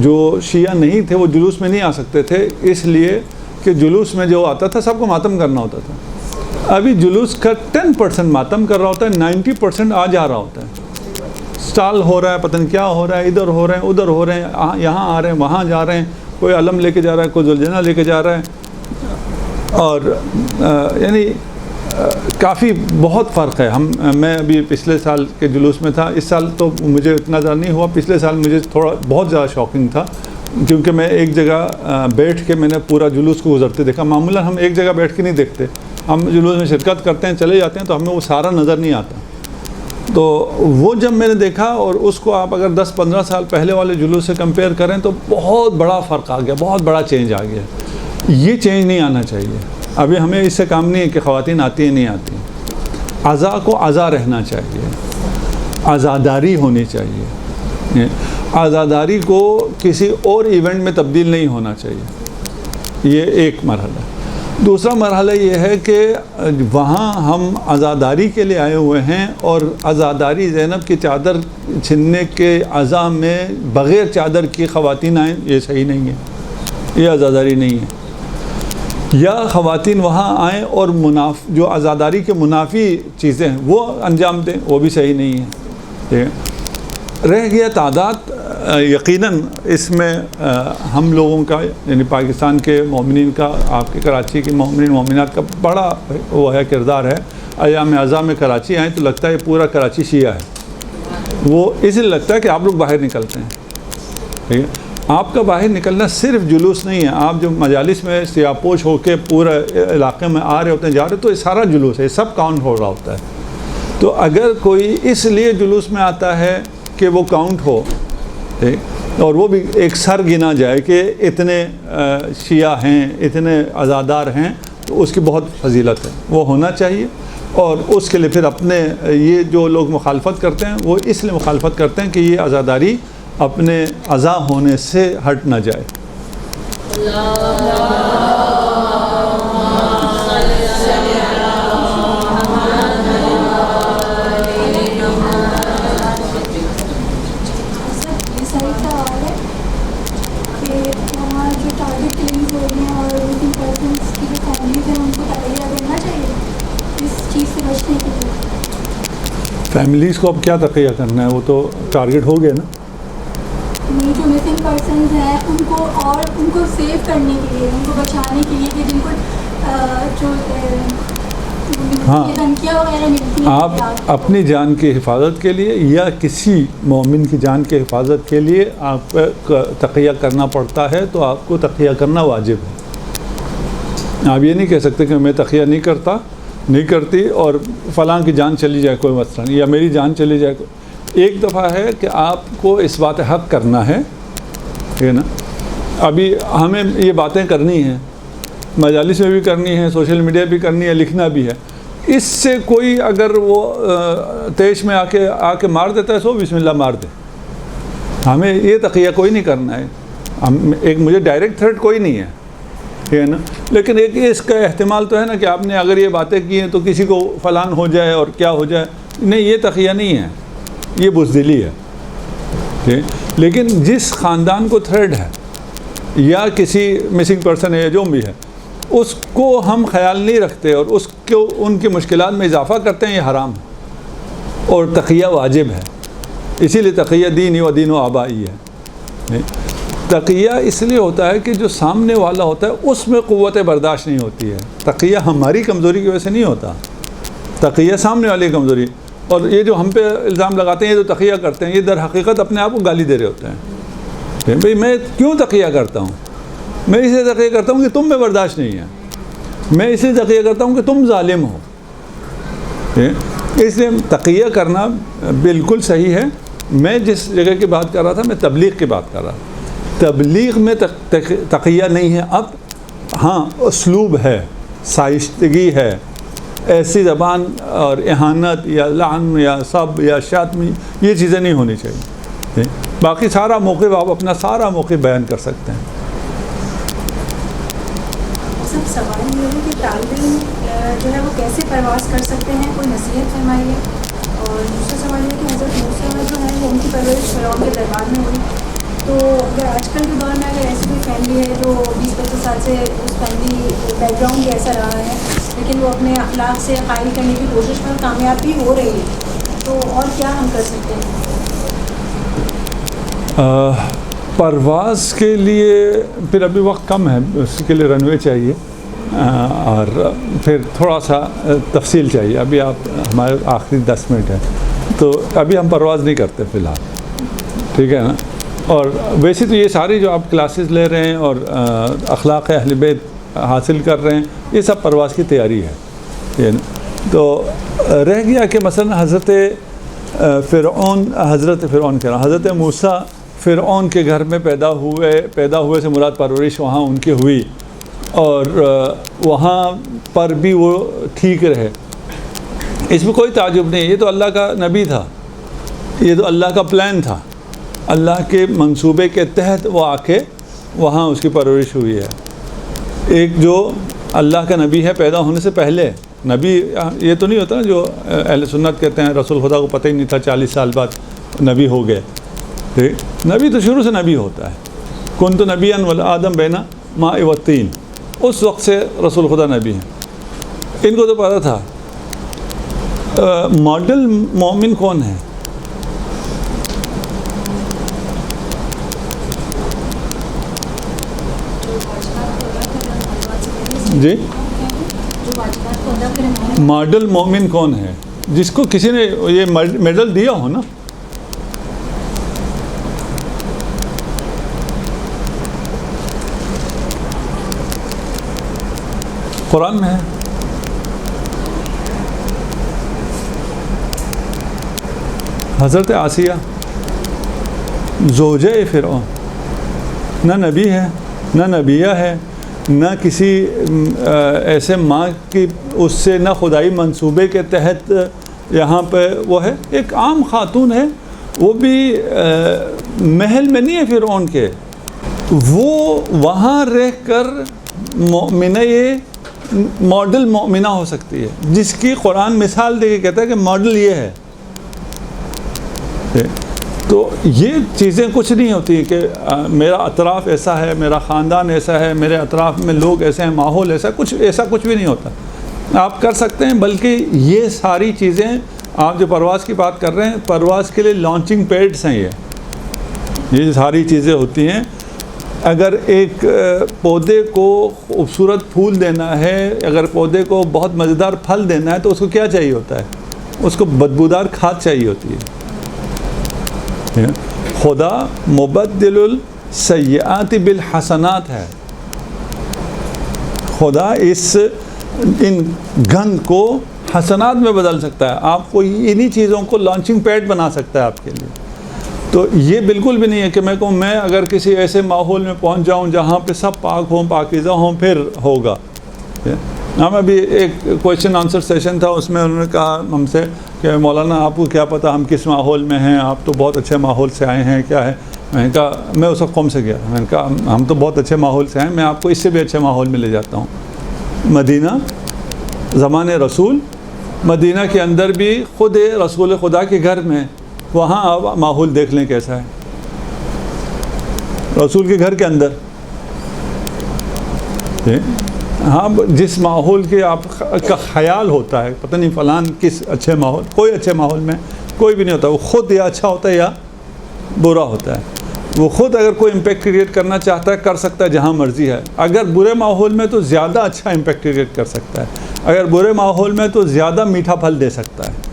جو شیعہ نہیں تھے وہ جلوس میں نہیں آ سکتے تھے, اس لیے کہ جلوس میں جو آتا تھا سب کو ماتم کرنا ہوتا تھا. ابھی جلوس کا 10% ماتم کر رہا ہوتا ہے, 90% آ جا رہا ہوتا ہے. سٹال ہو رہا ہے, پتہ نہیں کیا ہو رہا ہے, ادھر ہو رہے ہیں ادھر ہو رہے ہیں, یہاں آ رہے ہیں وہاں جا رہے ہیں, کوئی علم لے کے جا رہا ہے, کوئی ذوالجناح لے کے جا رہا ہے. اور یعنی کافی بہت فرق ہے. میں ابھی پچھلے سال کے جلوس میں تھا, اس سال تو مجھے اتنا زیادہ نہیں ہوا, پچھلے سال مجھے تھوڑا بہت زیادہ شاکنگ تھا, کیونکہ میں ایک جگہ بیٹھ کے میں نے پورا جلوس کو گزرتے دیکھا. معمولاً ہم ایک جگہ بیٹھ کے نہیں دیکھتے, ہم جلوس میں شرکت کرتے ہیں, چلے جاتے ہیں, تو ہمیں وہ سارا نظر نہیں آتا. تو وہ جب میں نے دیکھا, اور اس کو آپ اگر 10-15 سال پہلے والے جلوس سے کمپیئر کریں تو بہت بڑا فرق آ گیا, بہت بڑا چینج آ گیا. یہ چینج نہیں آنا چاہیے. ابھی ہمیں اس سے کام نہیں ہے کہ خواتین آتی ہیں نہیں آتی. عزا کو عزا رہنا چاہیے, عزاداری ہونی چاہیے. عزاداری کو کسی اور ایونٹ میں تبدیل نہیں ہونا چاہیے. یہ ایک مرحلہ. دوسرا مرحلہ یہ ہے کہ وہاں ہم عزاداری کے لیے آئے ہوئے ہیں, اور عزاداری زینب کی چادر چھننے کے عزا میں بغیر چادر کی خواتین آئیں, یہ صحیح نہیں ہے, یہ عزاداری نہیں ہے. یا خواتین وہاں آئیں اور جو عزاداری کے منافی چیزیں ہیں وہ انجام دیں, وہ بھی صحیح نہیں ہے. رہ گیا تعداد, یقیناً اس میں ہم لوگوں کا یعنی پاکستان کے مومنین کا, آپ کے کراچی کے مومنین مومنات کا بڑا وہ ہے کردار ہے. ایام اعضاء میں کراچی آئیں تو لگتا ہے یہ پورا کراچی شیعہ ہے. وہ اس لیے لگتا ہے کہ آپ لوگ باہر نکلتے ہیں. ٹھیک ہے, آپ کا باہر نکلنا صرف جلوس نہیں ہے. آپ جو مجالس میں سیاہ پوش ہو کے پورے علاقے میں آ رہے ہوتے ہیں جا رہے, تو یہ سارا جلوس ہے, یہ سب کاؤنٹ ہو رہا ہوتا ہے. تو اگر کوئی اس لیے جلوس میں آتا ہے کہ وہ کاؤنٹ ہو, اور وہ بھی ایک سر گنا جائے کہ اتنے شیعہ ہیں, اتنے عزادار ہیں, تو اس کی بہت فضیلت ہے, وہ ہونا چاہیے. اور اس کے لیے پھر اپنے یہ جو لوگ مخالفت کرتے ہیں وہ اس لیے مخالفت کرتے ہیں کہ یہ عزاداری اپنے عزا ہونے سے ہٹ نہ جائے. فیملیز کو اب کیا تقیہ کرنا ہے, وہ تو ٹارگٹ ہو گیا نا. نہیں, جو مسنگ پرسنز ہیں ان کو, اور ان کو سیو کرنے کے لیے, ان کو بچانے کے لیے, کہ جن کو جو دھمکیاں وغیرہ ملتی ہیں, آپ اپنی جان کی حفاظت کے لیے یا کسی مومن کی جان کی حفاظت کے لیے آپ تقیہ کرنا پڑتا ہے, تو آپ کو تقیہ کرنا واجب ہے. آپ یہ نہیں کہہ سکتے کہ میں تقیہ نہیں کرتی اور فلاں کی جان چلی جائے کوئی مسئلہ نہیں, یا میری جان چلی جائے. ایک دفعہ ہے کہ آپ کو اس بات حق کرنا ہے, ٹھیک ہے نا. ابھی ہمیں یہ باتیں کرنی ہیں, مجالس میں بھی کرنی ہے, سوشل میڈیا بھی کرنی ہے, لکھنا بھی ہے. اس سے کوئی اگر وہ تیش میں آ کے مار دیتا ہے, سو بسم اللہ مار دے. ہمیں یہ تقیہ کوئی نہیں کرنا ہے. ایک مجھے ڈائریکٹ تھریٹ کوئی نہیں ہے, ٹھیک ہے نا, لیکن ایک اس کا احتمال تو ہے نا کہ آپ نے اگر یہ باتیں کی ہیں تو کسی کو فلان ہو جائے اور کیا ہو جائے. نہیں, یہ تقیہ نہیں ہے, یہ بزدلی ہے. ٹھیک, لیکن جس خاندان کو تھریڈ ہے یا کسی مسنگ پرسن ہے یا جو بھی ہے, اس کو ہم خیال نہیں رکھتے اور اس کو ان کی مشکلات میں اضافہ کرتے ہیں, یہ حرام ہے اور تقیہ واجب ہے. اسی لیے تقیہ دینی و دین و آبائی ہے. تقیہ اس لیے ہوتا ہے کہ جو سامنے والا ہوتا ہے اس میں قوت برداشت نہیں ہوتی ہے. تقیہ ہماری کمزوری کی وجہ سے نہیں ہوتا, تقیہ سامنے والی کمزوری. اور یہ جو ہم پہ الزام لگاتے ہیں, یہ جو تقیہ کرتے ہیں, یہ در حقیقت اپنے آپ کو گالی دے رہے ہوتے ہیں. بھئی میں کیوں تقیہ کرتا ہوں؟ میں اس لیے تقیہ کرتا ہوں کہ تم میں برداشت نہیں ہے. میں اس لیے تقیہ کرتا ہوں کہ تم ظالم ہو. اس لیے تقیہ کرنا بالکل صحیح ہے. میں جس جگہ کی بات کر رہا تھا, میں تبلیغ کی بات کر رہا تھا. تبلیغ میں تقیہ نہیں ہے. اب ہاں اسلوب ہے, سائشتگی ہے, ایسی زبان اور اہانت یا لعن یا سب یا شاتمی, یہ چیزیں نہیں ہونی چاہیے. باقی سارا موقف آپ اپنا سارا موقف بیان کر سکتے ہیں. سب سوال یہ ہے کہ طالب علم جو ہے وہ کیسے پرواز کر سکتے ہیں، کوئی نصیحت فرمائیے. اور دوسرا سوال یہ کہ حضرت موسیٰ جو ہے وہ ان کی پرورش فرعون کے دربار میں ہوئی، تو اگر آج کل کے دور میں اگر ایسی کوئی فیملی ہے جو 20-25 سال سے اس فیملی بیک گراؤنڈ بھی ایسا رہا ہے لیکن وہ اپنے اخلاق سے قائل کرنے کی کوشش میں کامیاب بھی ہو رہی ہے، تو اور کیا ہم کر سکتے ہیں؟ پرواز کے لیے پھر ابھی وقت کم ہے، اس کے لیے رن وے چاہیے اور پھر تھوڑا سا تفصیل چاہیے. ابھی آپ ہمارے آخری 10 منٹ ہے تو ابھی ہم پرواز نہیں کرتے فی الحال، ٹھیک ہے نا. اور ویسے تو یہ ساری جو آپ کلاسز لے رہے ہیں اور اخلاق اہل بیت حاصل کر رہے ہیں یہ سب پرواز کی تیاری ہے. یہ تو رہ گیا کہ مثلا حضرت فرعون کہہ رہا، حضرت موسیٰ فرعون کے گھر میں پیدا ہوئے سے مراد پرورش وہاں ان کی ہوئی اور وہاں پر بھی وہ ٹھیک رہے. اس میں کوئی تعجب نہیں، یہ تو اللہ کا نبی تھا، یہ تو اللہ کا پلان تھا، اللہ کے منصوبے کے تحت وہ آ کے وہاں اس کی پرورش ہوئی ہے. ایک جو اللہ کا نبی ہے پیدا ہونے سے پہلے، نبی یہ تو نہیں ہوتا نا جو اہل سنت کہتے ہیں رسول خدا کو پتہ ہی نہیں تھا 40 سال بعد نبی ہو گئے. نبی تو شروع سے نبی ہوتا ہے. کنت نبیًا والآدم بین ماء والطین، اس وقت سے رسول خدا نبی ہیں. ان کو تو پتہ تھا. ماڈل مومن کون ہے؟ جی ماڈل مومن کون ہے جس کو کسی نے یہ میڈل دیا ہو نا؟ قرآن میں ہے. حضرت آسیہ زوجہ فرعون، نہ نبی ہے نہ نبیہ ہے، نہ کسی ایسے ماں کی اس سے نہ خدائی منصوبے کے تحت یہاں پہ وہ ہے، ایک عام خاتون ہے، وہ بھی محل میں نہیں ہے فرعون کے، وہ وہاں رہ کر مومنہ، یہ ماڈل مومنہ ہو سکتی ہے جس کی قرآن مثال دے کے کہتا ہے کہ ماڈل یہ ہے. تو یہ چیزیں کچھ نہیں ہوتی کہ میرا اطراف ایسا ہے، میرا خاندان ایسا ہے، میرے اطراف میں لوگ ایسے ہیں، ماحول ایسا، کچھ بھی نہیں ہوتا. آپ کر سکتے ہیں، بلکہ یہ ساری چیزیں آپ جو پرواز کی بات کر رہے ہیں، پرواز کے لیے لانچنگ پیڈس ہیں. یہ ساری چیزیں ہوتی ہیں. اگر ایک پودے کو خوبصورت پھول دینا ہے، اگر پودے کو بہت مزیدار پھل دینا ہے تو اس کو کیا چاہیے ہوتا ہے؟ اس کو بدبودار کھاد چاہیے ہوتی ہے. خدا مبدل السیئات بالحسنات ہے. خدا ان گند کو حسنات میں بدل سکتا ہے. آپ کو انہی چیزوں کو لانچنگ پیڈ بنا سکتا ہے آپ کے لیے. تو یہ بالکل بھی نہیں ہے کہ میں کہوں میں اگر کسی ایسے ماحول میں پہنچ جاؤں جہاں پہ سب پاک ہوں، پاکیزہ ہوں، پھر ہوگا. ہم ابھی ایک کویشچن آنسر سیشن تھا، اس میں انہوں نے کہا ہم سے کہ مولانا آپ کو کیا پتہ ہم کس ماحول میں ہیں، آپ تو بہت اچھے ماحول سے آئے ہیں، کیا ہے؟ میں نے کہا میں اس وقت قوم سے گیا، میں نے کہا ہم تو بہت اچھے ماحول سے ہیں، میں آپ کو اس سے بھی اچھے ماحول میں لے جاتا ہوں. مدینہ زمانے رسول، مدینہ کے اندر بھی خود رسول خدا کے گھر میں، وہاں آپ ماحول دیکھ لیں کیسا ہے رسول کے گھر کے اندر. ہاں جس ماحول کے آپ کا خیال ہوتا ہے پتہ نہیں فلان کس اچھے ماحول، کوئی اچھے ماحول میں کوئی بھی نہیں ہوتا. وہ خود یا اچھا ہوتا ہے یا برا ہوتا ہے. وہ خود اگر کوئی امپیکٹ کریٹ کرنا چاہتا ہے کر سکتا ہے جہاں مرضی ہے. اگر برے ماحول میں تو زیادہ اچھا امپیکٹ کریٹ کر سکتا ہے، اگر برے ماحول میں تو زیادہ میٹھا پھل دے سکتا ہے.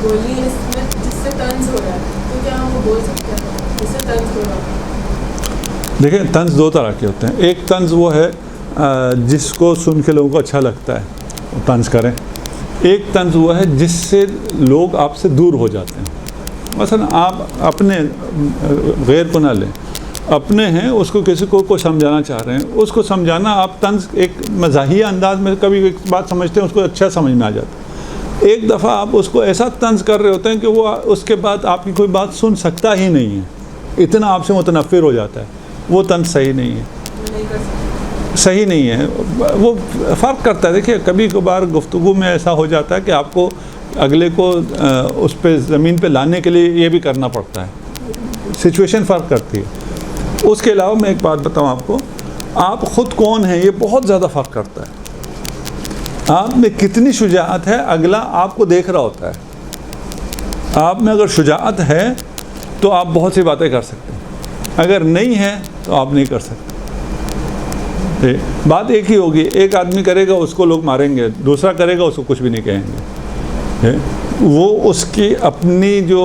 بولی جس سے طنز ہو رہا ہے تو کیا ہم وہ بول سکتے ہیں جس سے طنز ہو رہا ہے؟ دیکھیں طنز دو طرح کے ہوتے ہیں. ایک طنز وہ ہے جس کو سن کے لوگوں کو اچھا لگتا ہے وہ طنز کریں. ایک طنز وہ ہے جس سے لوگ آپ سے دور ہو جاتے ہیں. مثلا آپ اپنے غیر کو نہ لیں، اپنے ہیں اس کو کسی کو سمجھانا چاہ رہے ہیں, اس کو سمجھانا آپ طنز ایک مزاحیہ انداز میں کبھی ایک بات سمجھتے ہیں, اس کو اچھا سمجھ میں آ جاتا ہے. ایک دفعہ آپ اس کو ایسا طنز کر رہے ہوتے ہیں کہ وہ اس کے بعد آپ کی کوئی بات سن سکتا ہی نہیں ہے, اتنا آپ سے متنفر ہو جاتا ہے. وہ طنز صحیح نہیں ہے, صحیح نہیں ہے. وہ فرق کرتا ہے. دیکھیے کبھی کبھار گفتگو میں ایسا ہو جاتا ہے کہ آپ کو اگلے کو اس پہ زمین پہ لانے کے لیے یہ بھی کرنا پڑتا ہے, سچویشن فرق کرتی ہے. اس کے علاوہ میں ایک بات بتاؤں آپ کو, آپ خود کون ہیں یہ بہت زیادہ فرق کرتا ہے. آپ میں کتنی شجاعت ہے اگلا آپ کو دیکھ رہا ہوتا ہے. آپ میں اگر شجاعت ہے تو آپ بہت سی باتیں کر سکتے ہیں, اگر نہیں ہے تو آپ نہیں کر سکتے. بات ایک ہی ہوگی, ایک آدمی کرے گا اس کو لوگ ماریں گے, دوسرا کرے گا اس کو کچھ بھی نہیں کہیں گے. وہ اس کی اپنی جو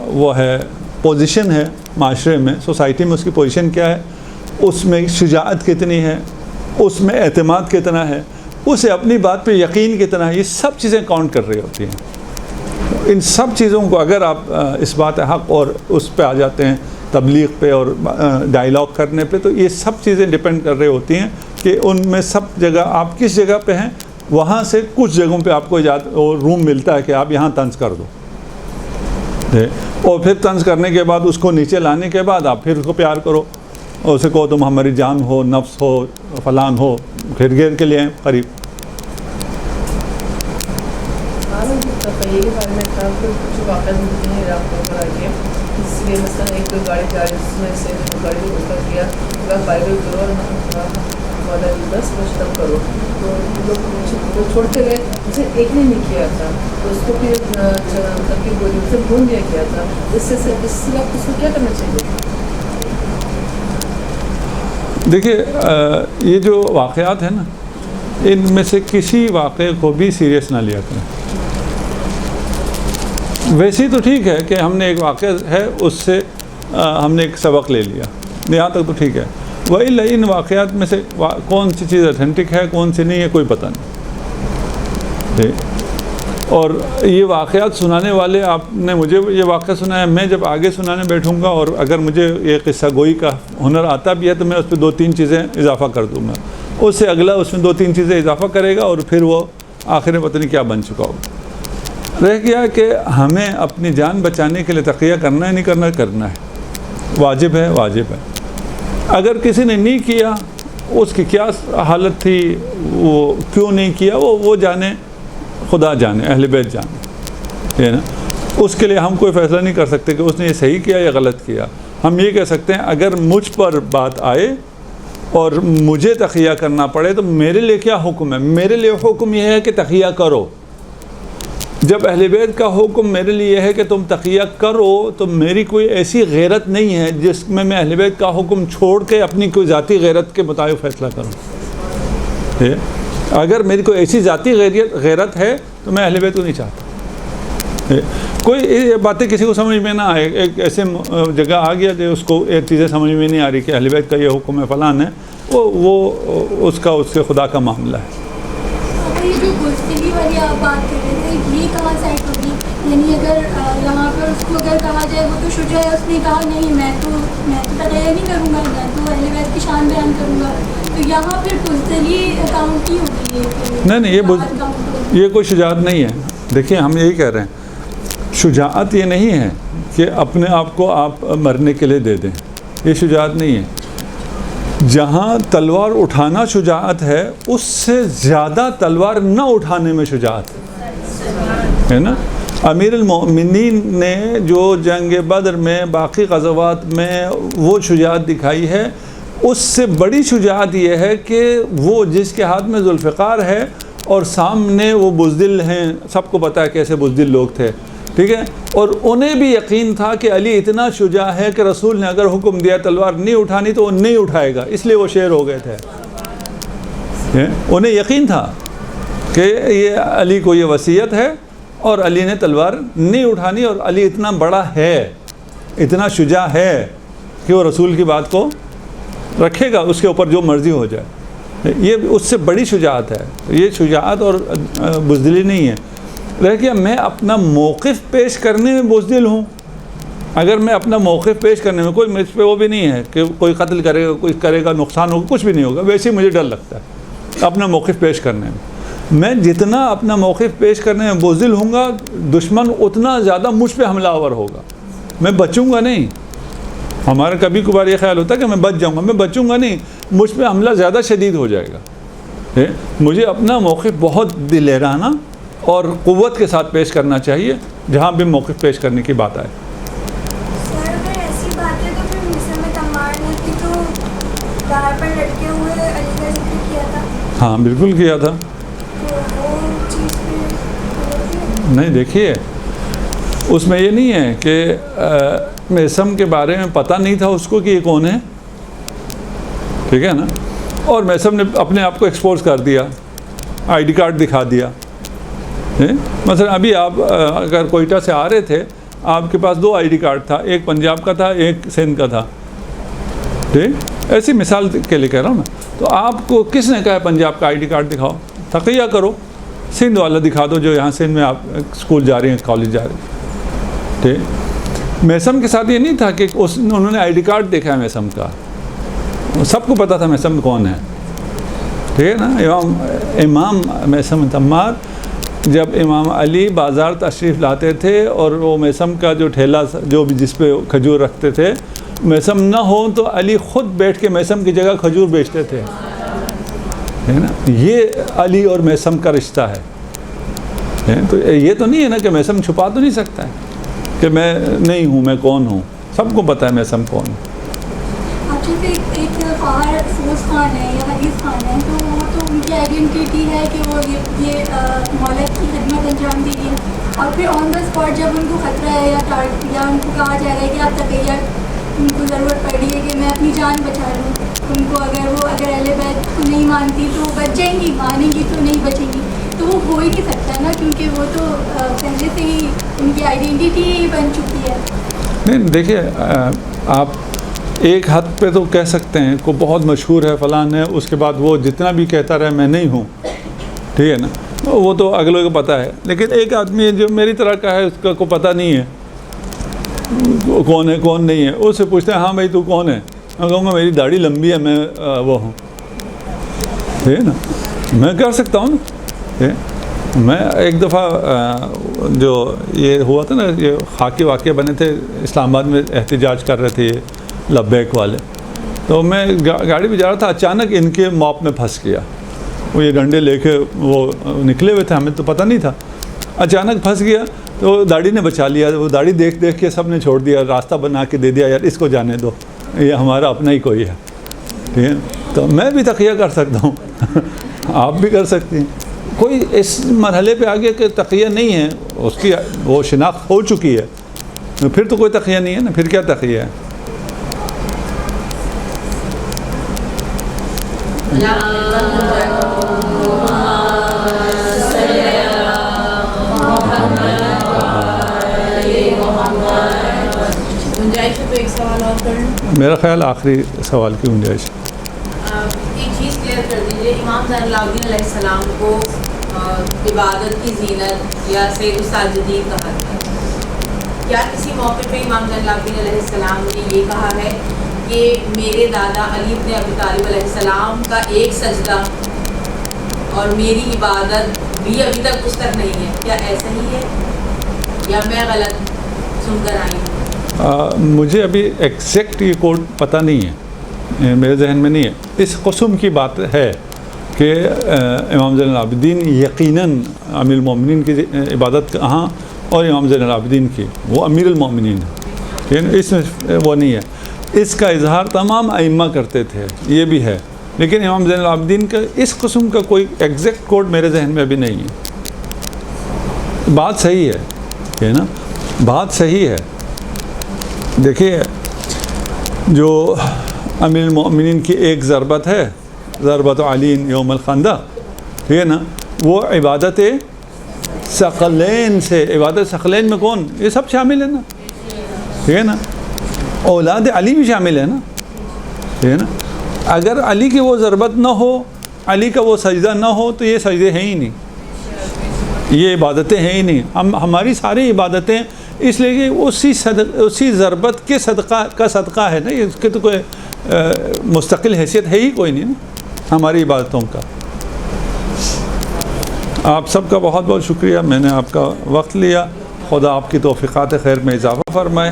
وہ ہے پوزیشن ہے معاشرے میں, سوسائٹی میں اس کی پوزیشن کیا ہے, اس میں شجاعت کتنی ہے, اس میں اعتماد کتنا ہے, اسے اپنی بات پہ یقین کتنا ہے, یہ سب چیزیں کاؤنٹ کر رہی ہوتی ہیں. ان سب چیزوں کو اگر آپ اس بات حق اور اس پہ آ جاتے ہیں تبلیغ پہ اور ڈائلاگ کرنے پہ, تو یہ سب چیزیں ڈپینڈ کر رہی ہوتی ہیں کہ ان میں سب جگہ آپ کس جگہ پہ ہیں, وہاں سے کچھ جگہوں پہ آپ کو روم ملتا ہے کہ آپ یہاں طنز کر دو, اور پھر طنز کرنے کے بعد اس کو نیچے لانے کے بعد آپ پھر اس کو پیار کرو, اور اسے کہو تم ہماری جان ہو, نفس ہو, فلان ہو, پھر گھیر کے لیے ہیں قریب. کے بارے میں تھا کچھ واقعات ہوتے ہیں آپ کو آئیے, اس لیے مثلاً ایک گاڑی جا رہی جس میں سے گاڑی کو روکا کیا, بائیبل کرو اور بس ختم کرو, تو لوگ چھوڑتے گئے. اسے ایک نے نہیں کیا تھا تو اس کو پھر تب کی گولی سے بھون دیا گیا تھا. اس سے آپ اس کو کیا کرنا چاہیے؟ دیکھیے یہ جو واقعات ہیں نا, ان میں سے کسی واقعے کو بھی سیریس نہ لیا کریں. ویسے تو ٹھیک ہے کہ ہم نے ایک واقعہ ہے اس سے ہم نے ایک سبق لے لیا, یہاں تک تو ٹھیک ہے. وہی ان واقعات میں سے کون سی چیز اتھینٹک ہے کون سی نہیں ہے کوئی پتہ نہیں. اور یہ واقعات سنانے والے, آپ نے مجھے یہ واقعہ سنایا, میں جب آگے سنانے بیٹھوں گا اور اگر مجھے یہ قصہ گوئی کا ہنر آتا بھی ہے تو میں اس پہ 2-3 چیزیں اضافہ کر دوں گا, اس سے اگلا اس میں 2-3 چیزیں اضافہ کرے گا, اور پھر وہ آخر میں پتہ نہیں کیا بن چکا ہوگا. رہ گیا کہ ہمیں اپنی جان بچانے کے لیے تقیہ کرنا ہے, نہیں کرنا ہے, کرنا ہے, واجب ہے, واجب ہے. اگر کسی نے نہیں کیا, اس کی کیا حالت تھی, وہ کیوں نہیں کیا, وہ جانے, خدا جانے, اہل بیت جانے, ہے نا. اس کے لیے ہم کوئی فیصلہ نہیں کر سکتے کہ اس نے یہ صحیح کیا یا غلط کیا. ہم یہ کہہ سکتے ہیں اگر مجھ پر بات آئے اور مجھے تقیہ کرنا پڑے تو میرے لیے کیا حکم ہے. میرے لیے حکم یہ ہے کہ تقیہ کرو. جب اہل بیت کا حکم میرے لیے ہے کہ تم تقیہ کرو, تو میری کوئی ایسی غیرت نہیں ہے جس میں اہل بیت کا حکم چھوڑ کے اپنی کوئی ذاتی غیرت کے مطابق فیصلہ کروں. اگر میری کوئی ایسی ذاتی غیرت ہے تو میں اہل بیت کو نہیں چاہتا. کوئی باتیں کسی کو سمجھ میں نہ آئے, ایک ایسے جگہ آ گیا کہ اس کو ایک چیزیں سمجھ میں نہیں آ رہی کہ اہل بیت کا یہ حکم ہے, فلان ہے, وہ اس کے خدا کا معاملہ ہے. یہ جو بزدلی والی آپ بات کر رہے تھے, یہ کہاں سے ہوگی؟ یعنی اگر یہاں پر اس کو اگر کہا جائے وہ تو شجاع ہے, اس نے کہا نہیں میں تو تقیہ نہیں کروں گا, میں تو اہل بیت کی شان بیان کروں گا, تو یہاں پھر بزدلی اکاؤنٹ کی ہوگی؟ نہیں, یہ کوئی شجاعت نہیں ہے. دیکھیے ہم یہی کہہ رہے ہیں, شجاعت یہ نہیں ہے کہ اپنے آپ کو آپ مرنے کے لیے دے دیں, یہ شجاعت نہیں ہے. جہاں تلوار اٹھانا شجاعت ہے, اس سے زیادہ تلوار نہ اٹھانے میں شجاعت ہے نا. امیر المؤمنین نے جو جنگ بدر میں, باقی غزوات میں وہ شجاعت دکھائی ہے, اس سے بڑی شجاعت یہ ہے کہ وہ جس کے ہاتھ میں ذوالفقار ہے اور سامنے وہ بزدل ہیں, سب کو پتہ ہے کیسے بزدل لوگ تھے, ٹھیک ہے, اور انہیں بھی یقین تھا کہ علی اتنا شجاع ہے کہ رسول نے اگر حکم دیا تلوار نہیں اٹھانی تو وہ نہیں اٹھائے گا, اس لیے وہ شیر ہو گئے تھے. انہیں یقین تھا کہ یہ علی کو یہ وصیت ہے اور علی نے تلوار نہیں اٹھانی, اور علی اتنا بڑا ہے, اتنا شجاع ہے کہ وہ رسول کی بات کو رکھے گا, اس کے اوپر جو مرضی ہو جائے. یہ اس سے بڑی شجاعت ہے. یہ شجاعت اور بزدلی نہیں ہے. رہ گیا میں اپنا موقف پیش کرنے میں بزدل ہوں, اگر میں اپنا موقف پیش کرنے میں کوئی مجھ پہ وہ بھی نہیں ہے کہ کوئی قتل کرے گا، کوئی کرے گا، نقصان ہوگا، کچھ بھی نہیں ہوگا، ویسے ہی مجھے ڈر لگتا ہے اپنا موقف پیش کرنے میں جتنا اپنا موقف پیش کرنے میں بزدل ہوں گا، دشمن اتنا زیادہ مجھ پہ حملہ آور ہوگا، میں بچوں گا نہیں. ہمارا کبھی کبھار یہ خیال ہوتا ہے کہ میں بچ جاؤں گا، میں بچوں گا نہیں، مجھ پہ حملہ زیادہ شدید ہو جائے گا. مجھے اپنا موقف بہت دلیرانہ اور قوت کے ساتھ پیش کرنا چاہیے جہاں بھی موقف پیش کرنے کی بات آئے. سر اگر ایسی بات ہے تو پھر مسلم تمار نے بھی تو باہر پر لٹکے ہوئے علی کا ذکر کیا تھا. ہاں بالکل کیا تھا. تو وہ چیز پہ نہیں دیکھیے، اس میں یہ نہیں ہے کہ میسم کے بارے میں پتہ نہیں تھا اس کو کہ یہ کون ہے، ٹھیک ہے نا، اور میسم نے اپنے آپ کو ایکسپوز کر دیا، آئی ڈی کارڈ دکھا دیا. مثلا ابھی آپ اگر کوئٹہ سے آ رہے تھے، آپ کے پاس 2 آئی ڈی کارڈ تھا، ایک پنجاب کا تھا، ایک سندھ کا تھا، ٹھیک، ایسی مثال کے لیے کہہ رہا ہوں نا. تو آپ کو کس نے کہا ہے پنجاب کا آئی ڈی کارڈ دکھاؤ؟ تقیہ کرو، سندھ والا دکھا دو جو یہاں سندھ میں آپ اسکول جا رہے ہیں، کالج جا رہے ہیں، ٹھیک. میسم کے ساتھ یہ نہیں تھا کہ انہوں نے آئی ڈی کارڈ دیکھا ہے میسم کا، سب کو پتا تھا میسم کون ہے، ٹھیک ہے نا. امام میسم تمار جب امام علی بازار تشریف لاتے تھے اور وہ میسم کا جو ٹھیلا جو بھی جس پہ کھجور رکھتے تھے، میسم نہ ہو تو علی خود بیٹھ کے میسم کی جگہ کھجور بیچتے تھے، ہے نا. یہ علی اور میسم کا رشتہ ہے. تو یہ تو نہیں ہے نا کہ میسم چھپا تو نہیں سکتا ہے کہ میں نہیں ہوں، میں کون ہوں، سب کو پتہ ہے میسم کون ہے. آپ جیسے ایک فہر فوز خان ہے یا حدیث خان ہے، تو وہ تو ان کی آئیڈینٹی ہے کہ وہ یہ مولد کی خدمت انجام دی ہے، اور پھر آن دا اسپاٹ جب ان کو خطرہ ہے یا ان کو کہا جا رہا ہے کہ آپ تقیہ ان کو ضرورت پڑ رہی ہے کہ میں اپنی جان بچا لوں، ان کو اگر اہل بیت کو نہیں مانتی تو بچ جائیں گی، مانیں گی تو نہیں بچیں گی، تو وہ ہو ہی نہیں سکتا نا، کیونکہ وہ تو پہلے سے ہی ان کی آئیڈینٹی ہی بن چکی ہے. نہیں دیکھیے، آپ ایک حد پہ تو کہہ سکتے ہیں کو بہت مشہور ہے فلاں ہے، اس کے بعد وہ جتنا بھی کہتا رہے میں نہیں ہوں، ٹھیک ہے نا، وہ تو اگلے کو پتہ ہے. لیکن ایک آدمی جو میری طرح کا ہے، اس کا کو پتہ نہیں ہے کون ہے کون نہیں ہے، اس سے پوچھتے ہیں ہاں بھائی تو کون ہے، میں کہوں گا میری داڑھی لمبی ہے، میں وہ ہوں، ٹھیک ہے نا، میں کر سکتا ہوں نا. میں ایک دفعہ جو یہ ہوا تھا نا، یہ خاکی واقعے بنے تھے اسلام آباد میں، احتجاج کر رہے تھے یہ لبیک والے، تو میں گاڑی پہ جا رہا تھا، اچانک ان کے موپ میں پھنس گیا. وہ یہ ڈنڈے لے کے وہ نکلے ہوئے تھے، ہمیں تو پتہ نہیں تھا، اچانک پھنس گیا. تو داڑھی نے بچا لیا، وہ داڑھی دیکھ دیکھ کے سب نے چھوڑ دیا، راستہ بنا کے دے دیا، یار اس کو جانے دو، یہ ہمارا اپنا ہی کوئی ہے، ٹھیک ہے. تو میں بھی تقیہ کر سکتا ہوں، آپ بھی کر سکتی ہیں. کوئی اس مرحلے پہ آگے کہ تقیہ نہیں ہے، اس کی وہ شناخت ہو چکی ہے، پھر تو کوئی تقیہ نہیں ہے نا، پھر کیا تقیہ ہے. گنجائش ہے تو ایک سوال اور کر لوں. میرا خیال آخری سوال کی گنجائش. ایک چیز کلیئر کر دیجیے، امام زین العابدین علیہ السلام کو عبادت کی زینت یا سید الساجدین کہا گیا. کیا کسی موقع پہ امام زین العابدین علیہ السلام نے یہ کہا ہے کہ میرے دادا علی بن ابی طالب علیہ السلام کا ایک سجدہ اور میری عبادت بھی ابھی تک اس تک نہیں ہے؟ کیا ایسا ہی ہے یا میں غلط سن کر آئی ہوں؟ مجھے ابھی ایگزیکٹ یہ کوڈ پتہ نہیں ہے، میرے ذہن میں نہیں ہے. اس قسم کی بات ہے کہ امام زین العابدین یقیناً امیر المومنین کی عبادت کہاں، اور امام زین العابدین کی وہ امیر المومنین ہے، اس میں وہ نہیں ہے. اس کا اظہار تمام ائمہ کرتے تھے، یہ بھی ہے، لیکن امام زین العابدین کا اس قسم کا کوئی ایگزیکٹ کوڈ میرے ذہن میں ابھی نہیں ہے. بات صحیح ہے، ٹھیک ہے نا، بات صحیح ہے. دیکھیے، جو امیر المومنین کی ایک ضربت ہے، ضربت علی یوم الخندق، ٹھیک ہے نا، وہ عبادت ثقلین سے، عبادت ثقلین میں کون، یہ سب شامل ہے نا، ٹھیک ہے نا، اولاد علی بھی شامل ہے نا، ٹھیک ہے نا. اگر علی کی وہ ضربت نہ ہو، علی کا وہ سجدہ نہ ہو تو یہ سجدے ہیں ہی نہیں، یہ عبادتیں ہیں ہی نہیں. ہماری ساری عبادتیں اس لیے کہ اسی ضربت کے صدقہ ہے نا. اس کے تو کوئی مستقل حیثیت ہے ہی کوئی نہیں نا ہماری عبادتوں کا. آپ سب کا بہت بہت شکریہ. میں نے آپ کا وقت لیا. خدا آپ کی توفیقات خیر میں اضافہ فرمائے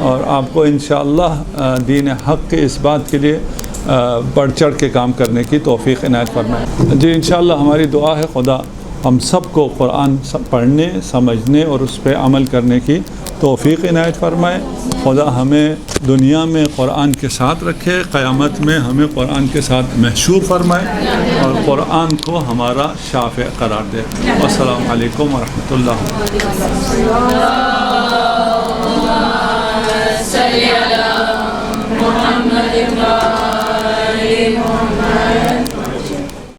اور آپ کو انشاءاللہ دین حق کے اس بات کے لیے بڑھ چڑھ کے کام کرنے کی توفیق عنایت فرمائے. جی انشاءاللہ ہماری دعا ہے خدا ہم سب کو قرآن پڑھنے سمجھنے اور اس پہ عمل کرنے کی توفیق عنایت فرمائے. خدا ہمیں دنیا میں قرآن کے ساتھ رکھے, قیامت میں ہمیں قرآن کے ساتھ محشور فرمائے اور قرآن کو ہمارا شافع قرار دے. السلام علیکم ورحمۃ اللہ.